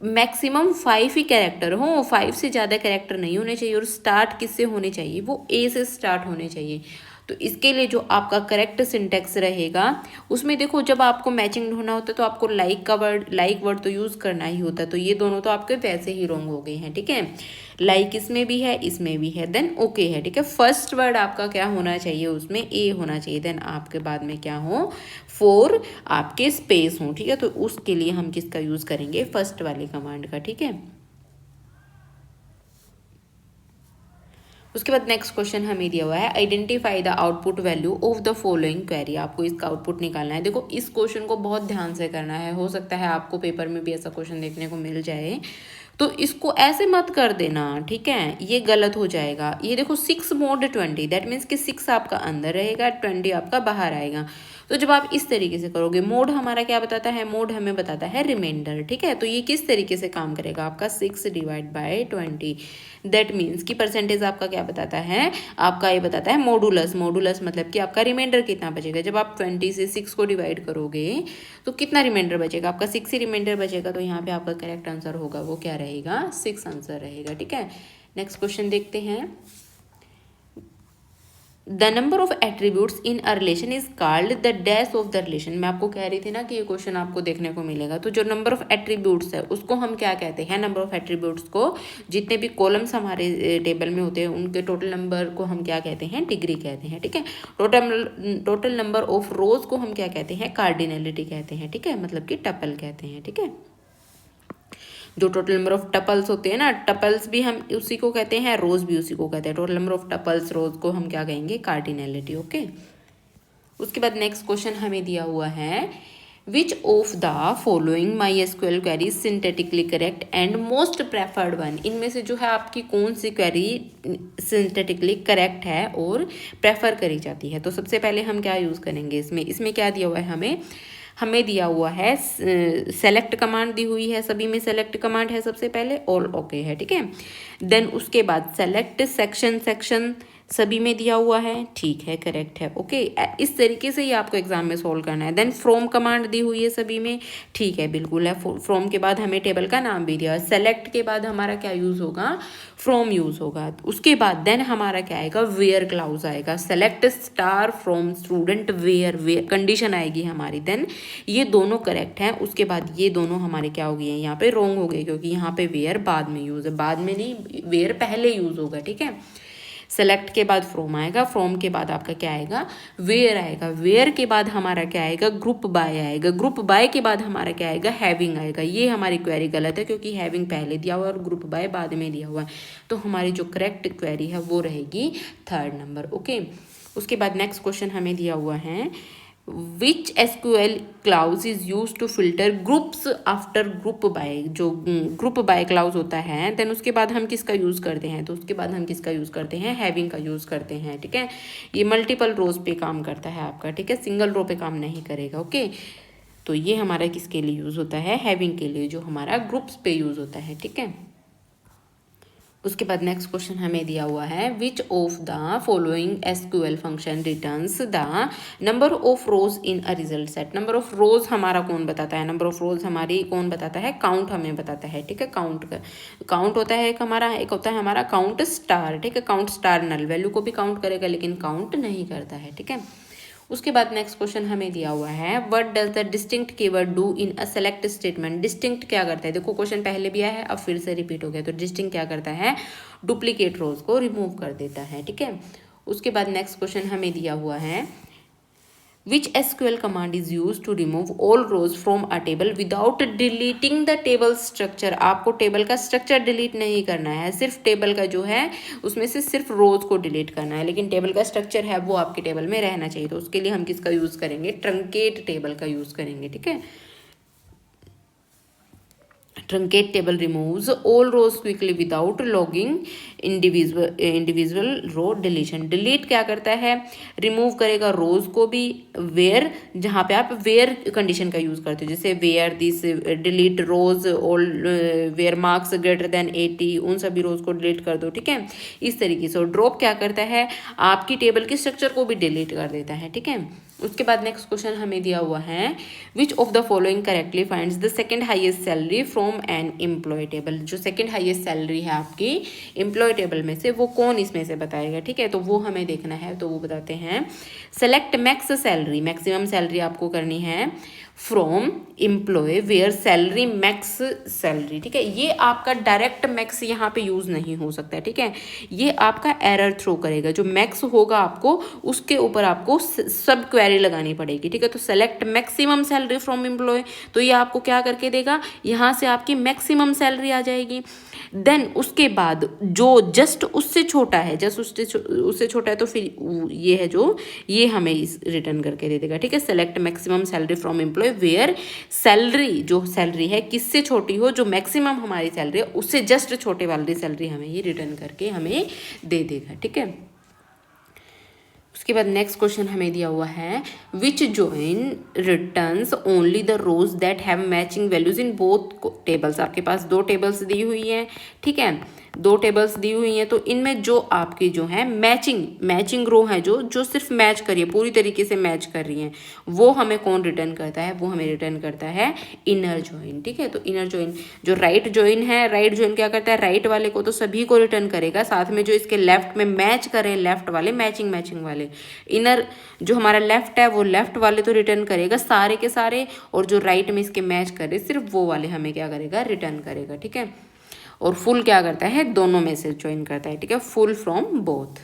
[SPEAKER 1] मैक्सिमम 5 ही कैरेक्टर हो, 5 से ज़्यादा कैरेक्टर नहीं होने चाहिए, और स्टार्ट किससे होने चाहिए, वो ए से स्टार्ट होने चाहिए। तो इसके लिए जो आपका करेक्ट सिंटेक्स रहेगा उसमें देखो, जब आपको मैचिंग ढूंढना होता है तो आपको लाइक वर्ड तो यूज़ करना ही होता है। तो ये दोनों तो आपके वैसे ही रॉन्ग हो गए हैं, ठीक है। लाइक इसमें भी है, इसमें भी है, देन ओके है, ठीक है। फर्स्ट वर्ड आपका क्या होना चाहिए, उसमें ए होना चाहिए, देन आपके बाद में क्या हो, 4 आपके स्पेस हो, ठीक है। तो उसके लिए हम किसका यूज़ करेंगे, फर्स्ट वाली कमांड का, ठीक है। उसके बाद नेक्स्ट क्वेश्चन हमें दिया हुआ है, identify the output value of the following query. आपको इसका आउटपुट निकालना है। देखो इस क्वेश्चन को बहुत ध्यान से करना है, हो सकता है आपको पेपर में भी ऐसा क्वेश्चन देखने को मिल जाए, तो इसको ऐसे मत कर देना, ठीक है, ये गलत हो जाएगा। ये देखो 6 mod 20, दैट मीन्स कि 6 आपका अंदर रहेगा, 20 आपका बाहर आएगा। तो जब आप इस तरीके से करोगे, मोड हमारा क्या बताता है, मोड हमें बताता है रिमाइंडर, ठीक है। तो ये किस तरीके से काम करेगा, आपका 6 डिवाइड बाय 20, दैट मीन्स कि परसेंटेज आपका क्या बताता है, आपका ये बताता है मॉडुलस मतलब कि आपका रिमाइंडर कितना बचेगा। जब आप 20 से 6 को डिवाइड करोगे तो कितना रिमाइंडर बचेगा, आपका 6 ही रिमाइंडर बचेगा। तो यहाँ पे आपका करेक्ट आंसर होगा वो क्या रहेगा, 6 आंसर रहेगा, ठीक है। नेक्स्ट क्वेश्चन देखते हैं, the number of attributes in a relation is called the dash of the relation. मैं आपको कह रही थी ना कि ये क्वेश्चन आपको देखने को मिलेगा। तो जो नंबर ऑफ एट्रीब्यूट्स है उसको हम क्या कहते हैं, नंबर ऑफ एट्रीब्यूट्स को, जितने भी कॉलम्स हमारे टेबल में होते हैं उनके टोटल नंबर को हम क्या कहते हैं, डिग्री कहते हैं, ठीक है। टोटल नंबर ऑफ रोज को हम क्या कहते हैं, कार्डिनलिटी कहते हैं, ठीक है, मतलब कि टपल कहते हैं, ठीक है। जो टोटल नंबर ऑफ टपल्स होते हैं ना, टपल्स भी हम उसी को कहते हैं, रोज भी उसी को कहते हैं। टोटल नंबर ऑफ टपल्स रोज को हम क्या कहेंगे, कार्डिनलिटी, ओके। उसके बाद नेक्स्ट क्वेश्चन हमें दिया हुआ है, which of the following MySQL query synthetically correct and most preferred one, इनमें से जो है आपकी कौन सी क्वेरी सिंथेटिकली करेक्ट है और प्रेफर करी जाती है। तो सबसे पहले हम क्या यूज़ करेंगे, इसमें क्या दिया हुआ है, हमें दिया हुआ है सेलेक्ट कमांड दी हुई है, सभी में सेलेक्ट कमांड है सबसे पहले, ऑल ओके है, ठीक है। देन उसके बाद सेलेक्ट सेक्शन सभी में दिया हुआ है, ठीक है, करेक्ट है, ओके। इस तरीके से ही आपको एग्जाम में सोल्व करना है। देन फ्रॉम कमांड दी हुई है सभी में, ठीक है, बिल्कुल है। फ्रॉम के बाद हमें टेबल का नाम भी दिया है। सेलेक्ट के बाद हमारा क्या यूज़ होगा, फ्रॉम यूज़ होगा। उसके बाद देन हमारा क्या आएगा, वेयर क्लाउज आएगा। Select star from student where condition आएगी हमारी। देन ये दोनों करेक्ट हैं। उसके बाद ये दोनों हमारे क्या हो गए हैं, यहाँ पे रॉन्ग हो गए, क्योंकि यहाँ पे वेयर बाद में यूज़ है, बाद में नहीं, वेयर पहले यूज़ होगा, ठीक है। सेलेक्ट के बाद फ्रॉम आएगा, फ्रॉम के बाद आपका क्या आएगा, वेयर आएगा। वेयर के बाद हमारा क्या आएगा, ग्रुप बाय आएगा। ग्रुप बाय के बाद हमारा क्या आएगा, हैविंग आएगा। ये हमारी क्वेरी गलत है, क्योंकि हैविंग पहले दिया हुआ है और ग्रुप बाय बाद में दिया हुआ है। तो हमारी जो करेक्ट क्वेरी है वो रहेगी 3rd नंबर, ओके। उसके बाद नेक्स्ट क्वेश्चन हमें दिया हुआ है, which SQL clause is use to filter groups after group by. जो ग्रुप बाय क्लाउज होता है, देन उसके बाद हम किसका यूज़ करते हैं, तो उसके बाद हम किसका यूज़ करते हैं, हैविंग का यूज़ करते हैं, ठीक है। ये मल्टीपल रोज पे काम करता है आपका, ठीक है, सिंगल रो पे काम नहीं करेगा, ओके। तो ये हमारा किसके लिए यूज़ होता है, हैविंग के लिए, जो हमारा ग्रुप्स पे यूज़ होता है, ठीक है। उसके बाद नेक्स्ट क्वेश्चन हमें दिया हुआ है, which of the following SQL function returns the number of rose in a result set. Number of रोज हमारा कौन बताता है, नंबर ऑफ रोज हमारी कौन बताता है, काउंट हमें बताता है, ठीक है। काउंट होता है एक होता है हमारा काउंट स्टार, ठीक है। काउंट स्टार नल वैल्यू को भी काउंट करेगा, लेकिन काउंट नहीं करता है, ठीक है। उसके बाद नेक्स्ट क्वेश्चन हमें दिया हुआ है, what does the distinct keyword do in a select statement. Distinct क्या करता है, देखो क्वेश्चन पहले भी आया है, अब फिर से रिपीट हो गया। तो डिस्टिंक्ट क्या करता है, डुप्लीकेट रोज को रिमूव कर देता है, ठीक है। उसके बाद नेक्स्ट क्वेश्चन हमें दिया हुआ है, which SQL command is used to remove all rows from a table without deleting the table structure। आपको टेबल का स्ट्रक्चर डिलीट नहीं करना है, सिर्फ टेबल का जो है उसमें से सिर्फ रोज को डिलीट करना है, लेकिन टेबल का स्ट्रक्चर है वो आपके टेबल में रहना चाहिए। तो उसके लिए हम किसका यूज़ करेंगे, ट्रंकेट टेबल का यूज़ करेंगे, ठीक है। ट्रंकेट टेबल रिमूव्स ऑल रोज क्विकली विदाउट लॉगिंग इंडिविजुअल रो डिलीशन। डिलीट क्या करता है, रिमूव करेगा रोज को भी, वेयर जहाँ पे आप वेयर कंडीशन का यूज़ करते हो, जैसे where this, delete rows all where marks greater than 80, उन सभी रोज को डिलीट कर दो, ठीक है, इस तरीके से। ड्रॉप क्या करता है, आपकी टेबल के स्ट्रक्चर को भी डिलीट कर देता है, ठीक है। उसके बाद नेक्स्ट क्वेश्चन हमें दिया हुआ है, which of the following correctly finds the second highest salary from an employ table. जो सेकंड हाईएस्ट सैलरी है आपकी एम्प्लॉय टेबल में से, वो कौन इसमें से बताएगा, ठीक है। तो वो हमें देखना है, तो वो बताते हैं, select max salary, maximum salary आपको करनी है from employ where salary max salary, ठीक है। ये आपका डायरेक्ट मैक्स यहाँ पे यूज़ नहीं हो सकता है, ठीक है। ये आपका एरर थ्रो करेगा, जो मैक्स होगा आपको उसके ऊपर आपको सब क्वेरी लगानी पड़ेगी, ठीक है। तो select maximum salary from employ, तो ये आपको क्या करके देगा, यहाँ से आपकी मैक्सिमम सैलरी आ जाएगी। देन उसके बाद जो जस्ट उससे छोटा है, जस्ट उससे छोटा है, तो फिर ये है जो ये हमें रिटर्न करके दे देगा, ठीक है। Select maximum salary from employ where salary, जो सैलरी है किससे छोटी हो, जो मैक्सिमम हमारी सैलरी है उससे जस्ट छोटे वाली सैलरी हमें ये रिटर्न करके हमें दे देगा, ठीक है। उसके बाद नेक्स्ट क्वेश्चन हमें दिया हुआ है, which join returns only the rows that have matching values in both tables. आपके पास 2 टेबल्स दी हुई हैं, ठीक है, 2 टेबल्स दी हुई हैं। तो इनमें जो आपकी जो है मैचिंग रो है, जो सिर्फ मैच कर रही है, पूरी तरीके से मैच कर रही हैं, वो हमें कौन रिटर्न करता है, वो हमें रिटर्न करता है इनर जॉइन, ठीक है। तो इनर जॉइन, जो राइट जॉइन है, राइट जॉइन क्या करता है, राइट वाले को तो सभी को रिटर्न करेगा, साथ में जो इसके लेफ्ट में मैच करें, लेफ्ट वाले मैचिंग वाले, इनर जो हमारा लेफ्ट है वो लेफ्ट वाले तो रिटर्न करेगा सारे के सारे, और जो राइट में इसके मैच करे सिर्फ वो वाले हमें क्या करेगा, रिटर्न करेगा, ठीक है। और फुल क्या करता है, दोनों में से ज्वाइन करता है, ठीक है, फुल फ्रॉम बोथ।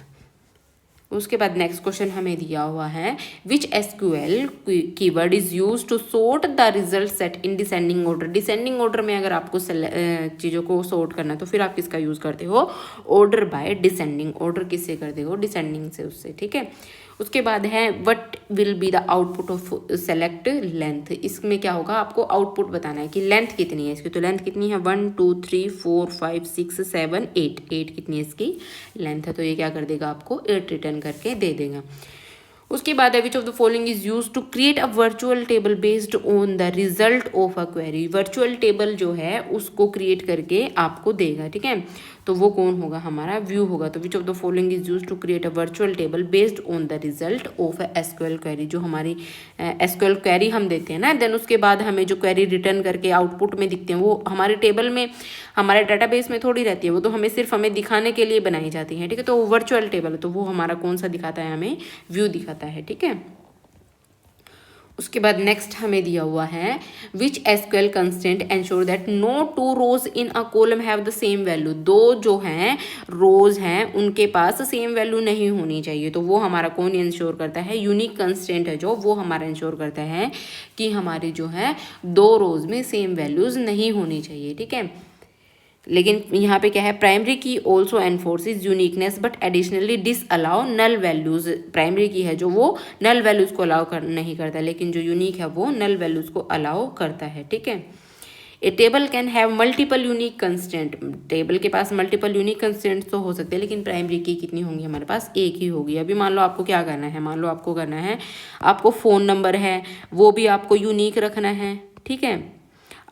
[SPEAKER 1] उसके बाद नेक्स्ट क्वेश्चन हमें दिया हुआ है, which SQL keyword is use to sort the result set in descending order. Descending order में अगर आपको चीज़ों को सॉर्ट करना है तो फिर आप किसका यूज़ करते हो, ऑर्डर बाय डिसेंडिंग। ऑर्डर किससे करते हो, डिसेंडिंग से, उससे, ठीक है। उसके बाद है what will be the output of select length. इसमें क्या होगा, आपको आउटपुट बताना है कि लेंथ कितनी है इसकी। तो लेंथ कितनी है 1 2 3 4 5 6 7 8 8 कितनी है इसकी लेंथ है। तो ये क्या कर देगा, आपको 8 रिटर्न करके दे देगा। उसके बाद है which of the following is use to create a virtual table based on the result of a query. Virtual table जो है उसको क्रिएट करके आपको देगा, ठीक है। तो वो कौन होगा, हमारा व्यू होगा। तो which of the following is use to create a virtual table based on the result of a SQL query. जो हमारी एसक्यूएल क्वेरी हम देते हैं ना, देन उसके बाद हमें जो क्वेरी रिटर्न करके आउटपुट में दिखते हैं वो हमारे टेबल में, हमारे डाटाबेस में थोड़ी रहती है, वो तो हमें सिर्फ हमें दिखाने के लिए बनाई जाती है, ठीक है। तो वर्चुअल टेबल, तो वो हमारा कौन सा दिखाता है, हमें व्यू दिखाता है, ठीक है। उसके बाद नेक्स्ट हमें दिया हुआ है which SQL constraint ensure that no two rows in a column have the same value. दो जो हैं रोज हैं उनके पास सेम वैल्यू नहीं होनी चाहिए। तो वो हमारा कौन इंश्योर करता है, यूनिक कंस्टेंट है जो, वो हमारा इंश्योर करता है कि हमारी जो है दो रोज में सेम वैल्यूज नहीं होनी चाहिए, ठीक है। लेकिन यहाँ पे क्या है, primary key also enforces uniqueness but additionally disallow null values. Primary key है जो वो नल वैल्यूज को अलाउ नहीं करता, लेकिन जो यूनिक है वो नल वैल्यूज को अलाउ करता है, ठीक है। A table can have multiple unique constraint. Table के पास मल्टीपल यूनिक कंस्टेंट तो हो सकते हैं, लेकिन प्राइमरी की कितनी होंगी, हमारे पास एक ही होगी। अभी मान लो आपको क्या करना है, मान लो आपको करना है, आपको फ़ोन नंबर है वो भी आपको यूनिक रखना है, ठीक है।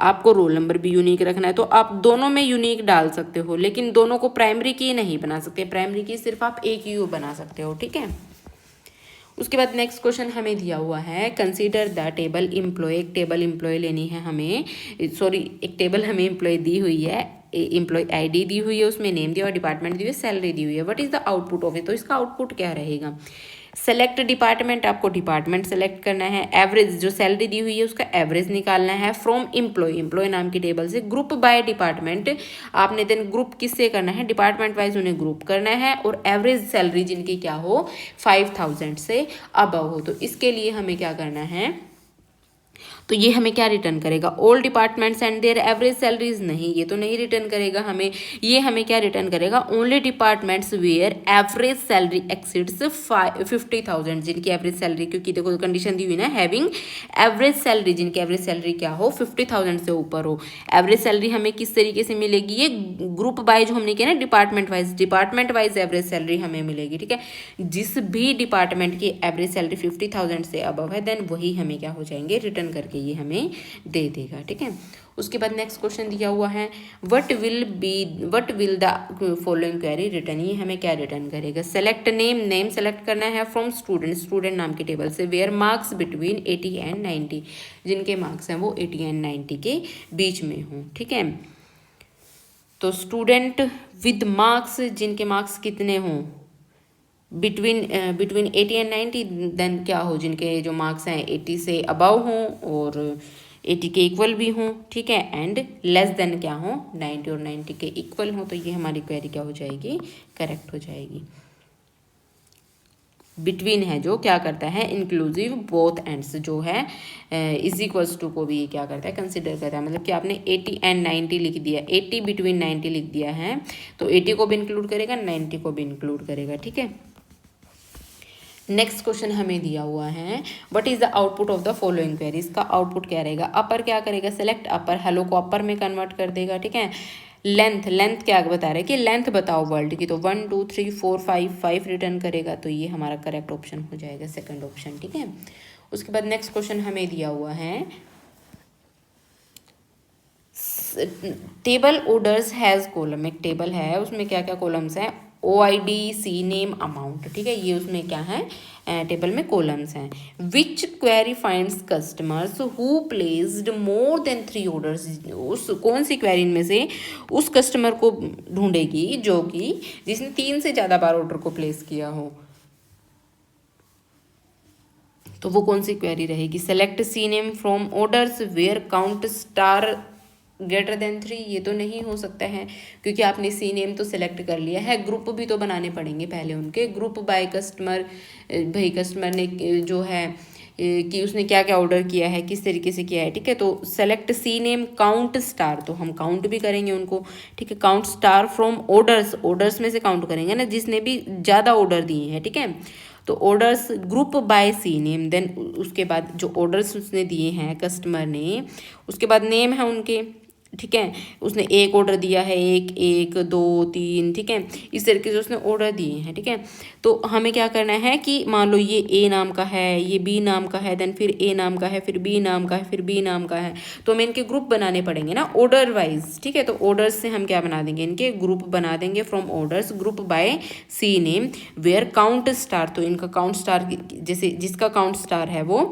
[SPEAKER 1] आपको रोल नंबर भी यूनिक रखना है, तो आप दोनों में यूनिक डाल सकते हो, लेकिन दोनों को प्राइमरी की नहीं बना सकते। प्राइमरी की सिर्फ आप एक ही बना सकते हो, ठीक है। उसके बाद नेक्स्ट क्वेश्चन हमें दिया हुआ है कंसीडर द टेबल एम्प्लॉय। एक टेबल एम्प्लॉय लेनी है हमें, सॉरी एक टेबल हमें एम्प्लॉय दी हुई है, एम्प्लॉय आईडी दी हुई है, उसमें नेम दिया हुआ, डिपार्टमेंट दी हुई है, सैलरी दी हुई है। What is the output of it. तो इसका आउटपुट क्या रहेगा, सेलेक्ट डिपार्टमेंट, आपको डिपार्टमेंट सेलेक्ट करना है। एवरेज जो सैलरी दी हुई है उसका एवरेज निकालना है फ्रॉम एम्प्लॉय, एम्प्लॉय नाम की टेबल से। ग्रुप बाय डिपार्टमेंट, आपने देन ग्रुप किससे करना है, डिपार्टमेंट वाइज उन्हें ग्रुप करना है। और एवरेज सैलरी जिनकी क्या हो 5000 से अबव हो। तो इसके लिए हमें क्या करना है, तो ये हमें क्या रिटर्न करेगा, all departments and there average salaries. नहीं, ये तो नहीं रिटर्न करेगा हमें। ये हमें क्या रिटर्न करेगा, only departments where average salary exceeds 50,000। जिनकी एवरेज सैलरी, क्योंकि देखो कंडीशन दी हुई ना, हैविंग एवरेज सैलरी, जिनकी एवरेज सैलरी क्या हो 50,000 से ऊपर हो। एवरेज सैलरी हमें किस तरीके से मिलेगी, ये ग्रुप बाय जो हमने किया ना डिपार्टमेंट वाइज एवरेज सैलरी हमें मिलेगी, ठीक है। जिस भी डिपार्टमेंट की एवरेज सैलरी 50,000 से अबव है, देन वही हमें क्या हो जाएंगे, रिटर्न करके ये हमें दे देगा, ठीक है। उसके बाद नेक्स्ट क्वेश्चन दिया हुआ है what will the following query return. ये हमें क्या रिटर्न करेगा, सेलेक्ट नेम, नेम सेलेक्ट करना है फ्रॉम स्टूडेंट, स्टूडेंट नाम की टेबल से। वेयर मार्क्स बिटवीन 80 एंड 90, जिनके मार्क्स हैं वो 80 एंड 90 के बीच में हों, ठीक है। तो स्टूडेंट विद मार्क्स, जिनके मार्क्स कितने हों बिटवीन 80 एंड 90, देन क्या हो, जिनके जो मार्क्स हैं 80 से अबव हों और 80 के इक्वल भी हों, ठीक है। एंड लेस देन क्या हो 90 और 90 के इक्वल हों। तो ये हमारी क्वेरी क्या हो जाएगी, करेक्ट हो जाएगी। बिटवीन है जो क्या करता है, इंक्लूसिव बोथ एंड्स जो है इज इक्वल्स टू को भी ये क्या करता है, कंसिडर करता है। मतलब कि आपने 80 एंड 90 लिख दिया, 80 बिटवीन 90 लिख दिया है, तो 80 को भी इंक्लूड करेगा, 90 को भी इंक्लूड करेगा, ठीक है। नेक्स्ट क्वेश्चन हमें दिया हुआ है what is the output of the following query. इसका आउटपुट क्या रहेगा, अपर क्या करेगा, सेलेक्ट अपर, हेलो को अपर में कन्वर्ट कर देगा, ठीक है। लेंथ, लेंथ क्या बता रहा है कि लेंथ बताओ वर्ल्ड की, तो 1 2 3 4 5 रिटर्न करेगा। तो ये हमारा करेक्ट ऑप्शन हो जाएगा, सेकंड ऑप्शन, ठीक है। उसके बाद नेक्स्ट क्वेश्चन हमें दिया हुआ है टेबल ऑर्डर्स हैज कॉलम। एक टेबल है उसमें क्या क्या कॉलम्स हैं, OID, सी नेम, अमाउंट, ठीक है। ये उसमें क्या है, टेबल में कॉलम्स हैं। Which query finds customers who placed more than 3 orders. उस कौन सी क्वेरी इनमें से उस कस्टमर को ढूंढेगी जो कि जिसने 3 से ज़्यादा बार ऑर्डर को प्लेस किया हो। तो वो कौन सी क्वेरी रहेगी, select C name from orders where count star greater than 3। ये तो नहीं हो सकता है क्योंकि आपने सी नेम तो सिलेक्ट कर लिया है। ग्रुप भी तो बनाने पड़ेंगे पहले उनके, ग्रुप बाय कस्टमर, भाई कस्टमर ने जो है कि उसने क्या क्या ऑर्डर किया है, किस तरीके से किया है, ठीक है। तो select C name count star, तो हम काउंट भी करेंगे उनको, ठीक है। Count star from orders, orders में से काउंट करेंगे ना जिसने भी ज़्यादा ऑर्डर दिए हैं, ठीक है। तो orders group by C name, then उसके बाद जो ऑर्डर्स उसने दिए हैं कस्टमर ने, उसके बाद नेम है उनके, ठीक है। उसने एक ऑर्डर दिया है, एक एक दो तीन, ठीक है, इस तरीके से उसने ऑर्डर दिए हैं, ठीक है। तो हमें क्या करना है कि मान लो ये ए नाम का है, ये बी नाम का है, देन फिर ए नाम का है, फिर बी नाम का है, फिर बी नाम का है, तो हमें इनके ग्रुप बनाने पड़ेंगे ना ऑर्डर वाइज, ठीक है। तो ऑर्डर्स से हम क्या बना देंगे, इनके ग्रुप बना देंगे from orders group by C name where count star, तो इनका काउंट स्टार जैसे जिसका काउंट स्टार है वो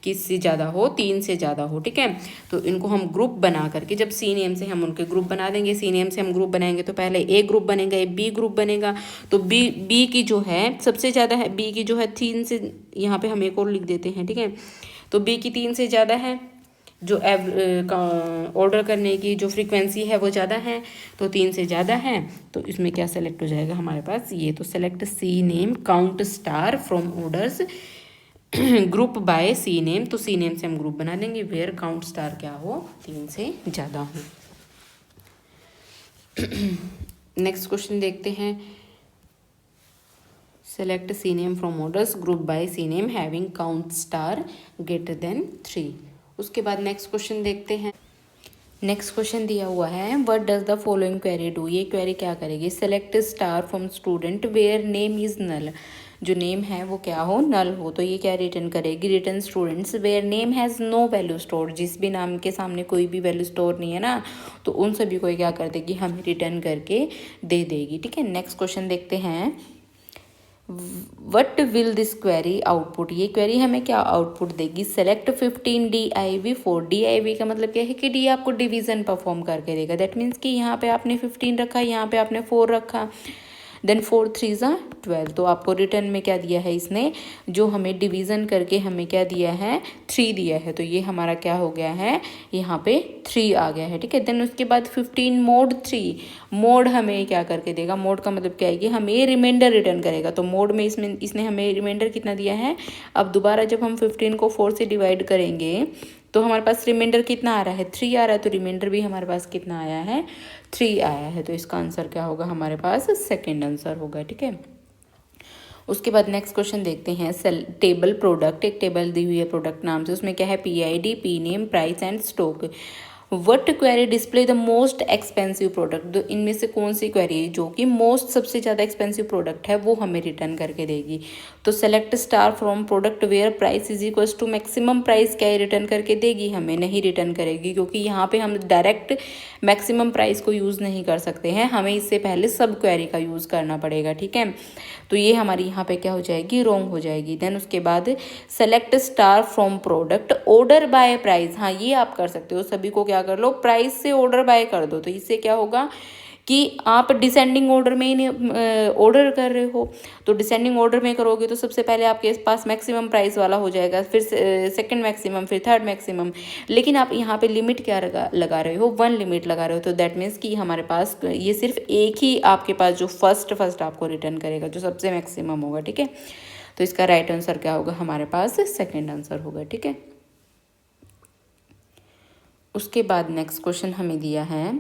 [SPEAKER 1] किससे ज़्यादा हो, 3 से ज़्यादा हो, ठीक है। तो इनको हम ग्रुप बना करके जब सी नेम से हम उनके ग्रुप बना देंगे, सी नेम से हम ग्रुप बनाएंगे तो पहले ए ग्रुप बनेगा, एक बी ग्रुप बनेगा। तो बी की जो है सबसे ज़्यादा है, बी की जो है 3 से, यहाँ पे हम एक और लिख देते हैं, ठीक है। तो बी की 3 से ज़्यादा है, जो ऑर्डर करने की जो फ्रीक्वेंसी है वो ज़्यादा है, तो 3 से ज़्यादा है, तो इसमें क्या सेलेक्ट हो जाएगा हमारे पास ये, तो select C name count star from orders group by C name, तो सी नेम से हम ग्रुप बना देंगे वेयर काउंट स्टार क्या हो, 3 से ज़्यादा हो। नेक्स्ट क्वेश्चन देखते हैं, select C name from orders group by C name having count star greater than 3। उसके बाद नेक्स्ट क्वेश्चन देखते हैं। नेक्स्ट क्वेश्चन दिया हुआ है what does the following query do, ये क्वेरी क्या करेगी, select star from student where name is null, जो नेम है वो क्या हो, नल हो, तो ये क्या रिटर्न करेगी, return students where name has no value store, जिस भी नाम के सामने कोई भी वैल्यू स्टोर नहीं है ना, तो उन सभी को क्या कर देगी, हमें रिटर्न करके दे देगी, ठीक है। नेक्स्ट क्वेश्चन देखते हैं, what will this query output, ये क्वेरी हमें क्या आउटपुट देगी, सेलेक्ट 15 DIV 4, DIV का मतलब क्या है कि डी आपको डिवीजन परफॉर्म करके देगा, दैट मीन्स कि यहाँ पे आपने 15 रखा, यहाँ पे आपने 4 रखा, देन 4 3 12, तो आपको रिटर्न में क्या दिया है इसने, जो हमें डिवीज़न करके हमें क्या दिया है, 3 दिया है, तो ये हमारा क्या हो गया है, यहाँ पे 3 आ गया है, ठीक है। देन उसके बाद 15 मोड 3, मोड हमें क्या करके देगा, मोड का मतलब क्या है कि हमें रिमाइंडर रिटर्न करेगा, तो मोड में इसमें इसने हमें रिमाइंडर कितना दिया है, अब दोबारा जब हम 15 को 4 से डिवाइड करेंगे तो हमारे पास रिमाइंडर कितना आ रहा है, 3 आ रहा है, तो रिमाइंडर भी हमारे पास कितना आया है, 3 आया है, तो इसका आंसर क्या होगा हमारे पास, सेकेंड आंसर होगा, ठीक है। उसके बाद नेक्स्ट क्वेश्चन देखते हैं, सेल टेबल प्रोडक्ट, एक टेबल दी हुई है प्रोडक्ट नाम से, उसमें क्या है, PID, P name, price and stock, what query display the most expensive product, तो इनमें से कौन सी क्वेरी जो कि मोस्ट सबसे ज़्यादा एक्सपेंसिव प्रोडक्ट है वो हमें रिटर्न करके देगी, तो select star from product where price is equals to maximum price, क्या रिटर्न करके देगी, हमें नहीं रिटर्न करेगी, क्योंकि यहाँ पे हम डायरेक्ट मैक्सिमम प्राइस को यूज़ नहीं कर सकते हैं, हमें इससे पहले सब क्वेरी का यूज़ करना पड़ेगा, ठीक है। तो ये हमारी यहाँ पे क्या हो जाएगी, रॉन्ग हो जाएगी। देन उसके बाद select star from product order by price, हाँ ये आप कर सकते हो, सभी को क्या कर लो, प्राइस से ऑर्डर बाय कर दो, तो इससे क्या होगा कि आप डिसेंडिंग ऑर्डर में ही ऑर्डर कर रहे हो, तो डिसेंडिंग ऑर्डर में करोगे तो सबसे पहले आपके पास मैक्सिमम प्राइस वाला हो जाएगा, फिर सेकंड मैक्सिमम, फिर थर्ड मैक्सिमम, लेकिन आप यहाँ पे लिमिट क्या लगा रहे हो, 1 लिमिट लगा रहे हो, तो दैट मीन्स कि हमारे पास ये सिर्फ एक ही आपके पास जो फर्स्ट आपको रिटर्न करेगा, जो सबसे मैक्सिमम होगा, ठीक है। तो इसका राइट आंसर क्या होगा हमारे पास, सेकेंड आंसर होगा, ठीक है। उसके बाद नेक्स्ट क्वेश्चन हमें दिया है,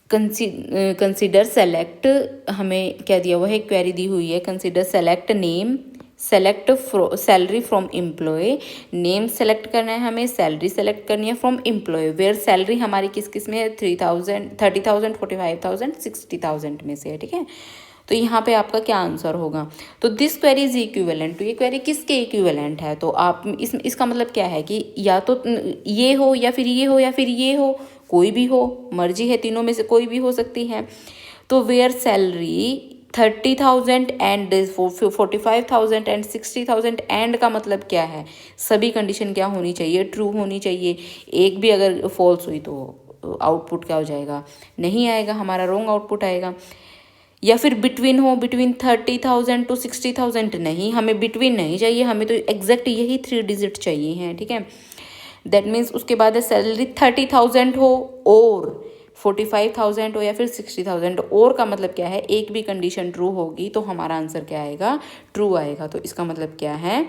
[SPEAKER 1] कंसिडर सेलेक्ट, हमें क्या दिया हुआ है, क्वेरी दी हुई है, consider select name, select salary from employ, name select करना है हमें, सैलरी सेलेक्ट करनी है फ्रॉम एम्प्लॉय, वेयर सैलरी हमारी किस किस में है, 3000 30,000 45,000 60,000 में से है, ठीक है। तो यहाँ पे आपका क्या आंसर होगा, तो दिस क्वेरी इज इक्विवेलेंट, तो ये क्वेरी किसके इक्विवेलेंट है, तो आप इसका मतलब क्या है कि या तो ये हो या फिर ये हो या फिर ये हो, कोई भी हो, मर्जी है, तीनों में से कोई भी हो सकती है। तो where salary 30,000 and 45,000 and 60,000 and का मतलब क्या है, सभी कंडीशन क्या होनी चाहिए, ट्रू होनी चाहिए, एक भी अगर फॉल्स हुई तो आउटपुट क्या हो जाएगा, नहीं आएगा, हमारा रॉन्ग आउटपुट आएगा। या फिर बिटवीन हो, बिटवीन 30,000 to 60,000, नहीं, हमें बिटवीन नहीं चाहिए, हमें तो एग्जैक्ट यही 3 डिजिट चाहिए हैं, ठीक है। दैट मीन्स उसके बाद सैलरी 30,000 हो और 45,000 हो या फिर 60,000, और का मतलब क्या है, एक भी कंडीशन ट्रू होगी तो हमारा आंसर क्या आएगा, ट्रू आएगा, तो इसका मतलब क्या है,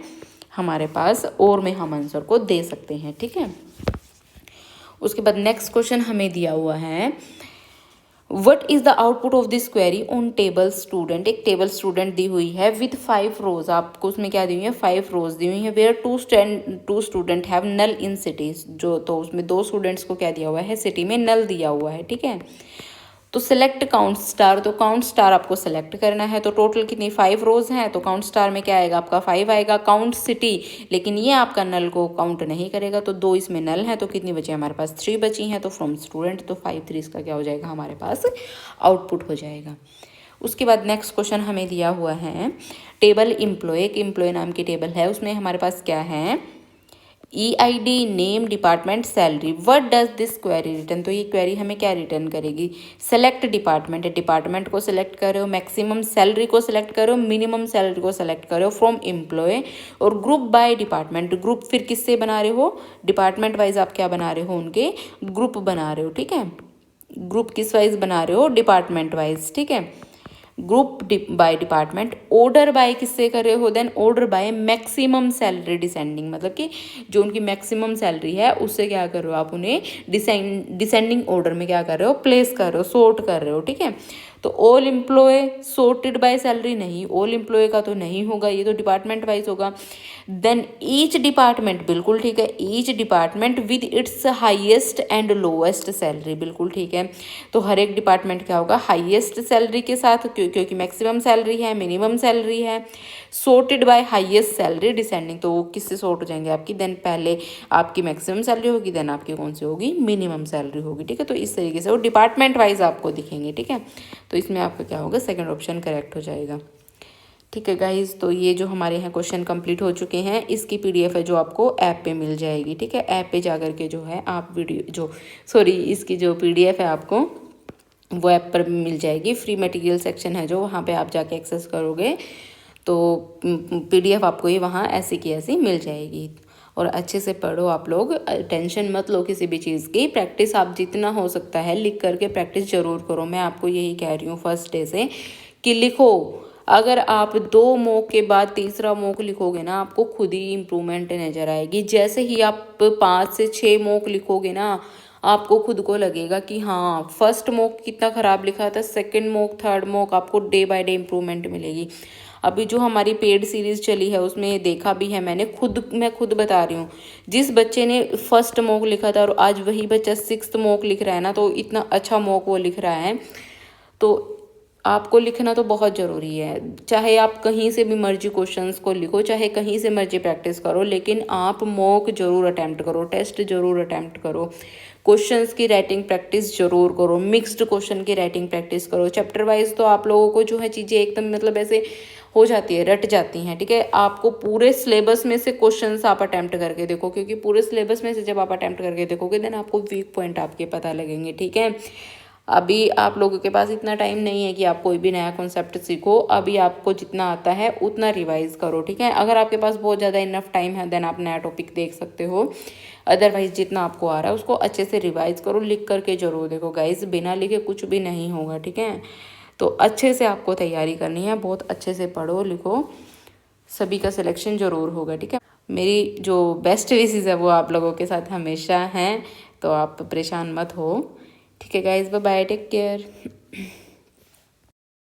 [SPEAKER 1] हमारे पास और में हम आंसर को दे सकते हैं, ठीक है। उसके बाद नेक्स्ट क्वेश्चन हमें दिया हुआ है, what is the output of this query on table student. एक टेबल स्टूडेंट दी हुई है विद 5 रोज, आपको उसमें क्या दी हुई है 5 रोज दी हुई है। Where to student have null in cities, जो तो उसमें 2 स्टूडेंट्स को क्या दिया हुआ है सिटी में नल दिया हुआ है, ठीक है। तो सिलेक्ट काउंट स्टार, तो काउंट स्टार आपको सेलेक्ट करना है। तो टोटल कितनी 5 रोज हैं, तो काउंट स्टार में क्या आएगा आपका 5 आएगा। काउंट सिटी, लेकिन ये आपका नल को काउंट नहीं करेगा, तो 2 इसमें नल है, तो कितनी बची हमारे पास 3 बची हैं। तो फ्रॉम स्टूडेंट, तो 5 3 इसका क्या हो जाएगा हमारे पास आउटपुट हो जाएगा। उसके बाद नेक्स्ट क्वेश्चन हमें दिया हुआ है टेबल एम्प्लॉय। एक एम्प्लॉय नाम की टेबल है, उसमें हमारे पास क्या है EID, name, department, salary. What does this query return, तो ये क्वेरी हमें क्या रिटर्न करेगी। सेलेक्ट डिपार्टमेंट, डिपार्टमेंट को सिलेक्ट करो, मैक्सिमम सैलरी को सिलेक्ट करो, मिनिमम सैलरी को सिलेक्ट करो फ्रॉम एम्प्लॉय, और ग्रुप बाय डिपार्टमेंट। ग्रुप फिर किससे बना रहे हो, डिपार्टमेंट वाइज आप क्या बना रहे हो, उनके ग्रुप बना रहे हो, ठीक है। ग्रुप किस वाइज बना रहे हो, डिपार्टमेंट वाइज, ठीक है। Group by department, order by किससे कर रहे हो, then order by maximum salary descending, मतलब कि जो उनकी मैक्सिमम सैलरी है उससे क्या कर रहे हो आप उन्हें डिसेंडिंग ऑर्डर में क्या कर रहे हो प्लेस कर रहे हो, सॉर्ट कर रहे हो, ठीक है। तो all employ sorted by salary नहीं, ऑल एम्प्लॉय का तो नहीं होगा, ये तो डिपार्टमेंट वाइज होगा। देन ईच डिपार्टमेंट, बिल्कुल ठीक है, each department with its highest and lowest salary, बिल्कुल ठीक है। तो हर एक डिपार्टमेंट क्या होगा हाईएस्ट सैलरी के साथ, क्योंकि मैक्सिमम सैलरी है, मिनिमम सैलरी है। Sorted by highest salary descending, तो वो किससे सॉर्ट हो जाएंगे आपकी, देन पहले आपकी मैक्सिमम सैलरी होगी, देन आपकी कौन सी होगी मिनिमम सैलरी होगी, ठीक है। तो इस तरीके से वो डिपार्टमेंट वाइज आपको दिखेंगे, ठीक है। तो इसमें आपका क्या होगा सेकंड ऑप्शन करेक्ट हो जाएगा, ठीक है गाइज। तो ये जो हमारे यहाँ क्वेश्चन कंप्लीट हो चुके हैं, इसकी PDF है जो आपको ऐप पे मिल जाएगी, ठीक है। ऐप पे जा करके जो है आप इसकी जो PDF है आपको वो ऐप पर मिल जाएगी। फ्री मटेरियल सेक्शन है जो, वहाँ पे आप जाके एक्सेस करोगे तो PDF आपको ये वहाँ ऐसी की ऐसी मिल जाएगी। और अच्छे से पढ़ो आप लोग, टेंशन मत लो किसी भी चीज़ की। प्रैक्टिस आप जितना हो सकता है लिख करके प्रैक्टिस ज़रूर करो। मैं आपको यही कह रही हूँ फर्स्ट डे से कि लिखो। अगर आप 2 मॉक के बाद तीसरा मॉक लिखोगे ना, आपको खुद ही इम्प्रूवमेंट नज़र आएगी। जैसे ही आप 5 से 6 मॉक लिखोगे ना, आपको खुद को लगेगा कि हाँ फर्स्ट मॉक कितना ख़राब लिखा था, सेकंड मॉक, थर्ड मॉक, आपको डे बाय डे इम्प्रूवमेंट मिलेगी। अभी जो हमारी पेड सीरीज़ चली है उसमें देखा भी है मैंने, मैं खुद बता रही हूँ। जिस बच्चे ने फर्स्ट मॉक लिखा था और आज वही बच्चा 6th मॉक लिख रहा है ना, तो इतना अच्छा मॉक वो लिख रहा है। तो आपको लिखना तो बहुत ज़रूरी है, चाहे आप कहीं से भी मर्जी क्वेश्चंस को लिखो, चाहे कहीं से मर्जी प्रैक्टिस करो, लेकिन आप मॉक जरूर अटैम्प्ट करो, टेस्ट जरूर अटैम्प्ट करो, क्वेश्चंस की राइटिंग प्रैक्टिस जरूर करो, मिक्स्ड क्वेश्चन की राइटिंग प्रैक्टिस करो। चैप्टर वाइज तो आप लोगों को जो है चीज़ें एकदम मतलब ऐसे हो जाती है, रट जाती हैं, ठीक है। आपको पूरे सिलेबस में से क्वेश्चंस आप अटैम्प्ट करके देखो, क्योंकि पूरे सिलेबस में से जब आप अटैम्प्ट करके देखोगे देन आपको वीक पॉइंट आपके पता लगेंगे, ठीक है। अभी आप लोगों के पास इतना टाइम नहीं है कि आप कोई भी नया कॉन्सेप्ट सीखो। अभी आपको जितना आता है उतना रिवाइज करो, ठीक है। अगर आपके पास बहुत ज़्यादा इनफ टाइम है देन आप नया टॉपिक देख सकते हो, अदरवाइज जितना आपको आ रहा है उसको अच्छे से रिवाइज करो। लिख करके जरूर देखो गाइज, बिना लिखे कुछ भी नहीं होगा, ठीक है। तो अच्छे से आपको तैयारी करनी है, बहुत अच्छे से पढ़ो लिखो, सभी का सिलेक्शन जरूर होगा, ठीक है। मेरी जो बेस्ट विशेज़ है वो आप लोगों के साथ हमेशा हैं, तो आप परेशान मत हो, ठीक है guys. Bye bye, take care.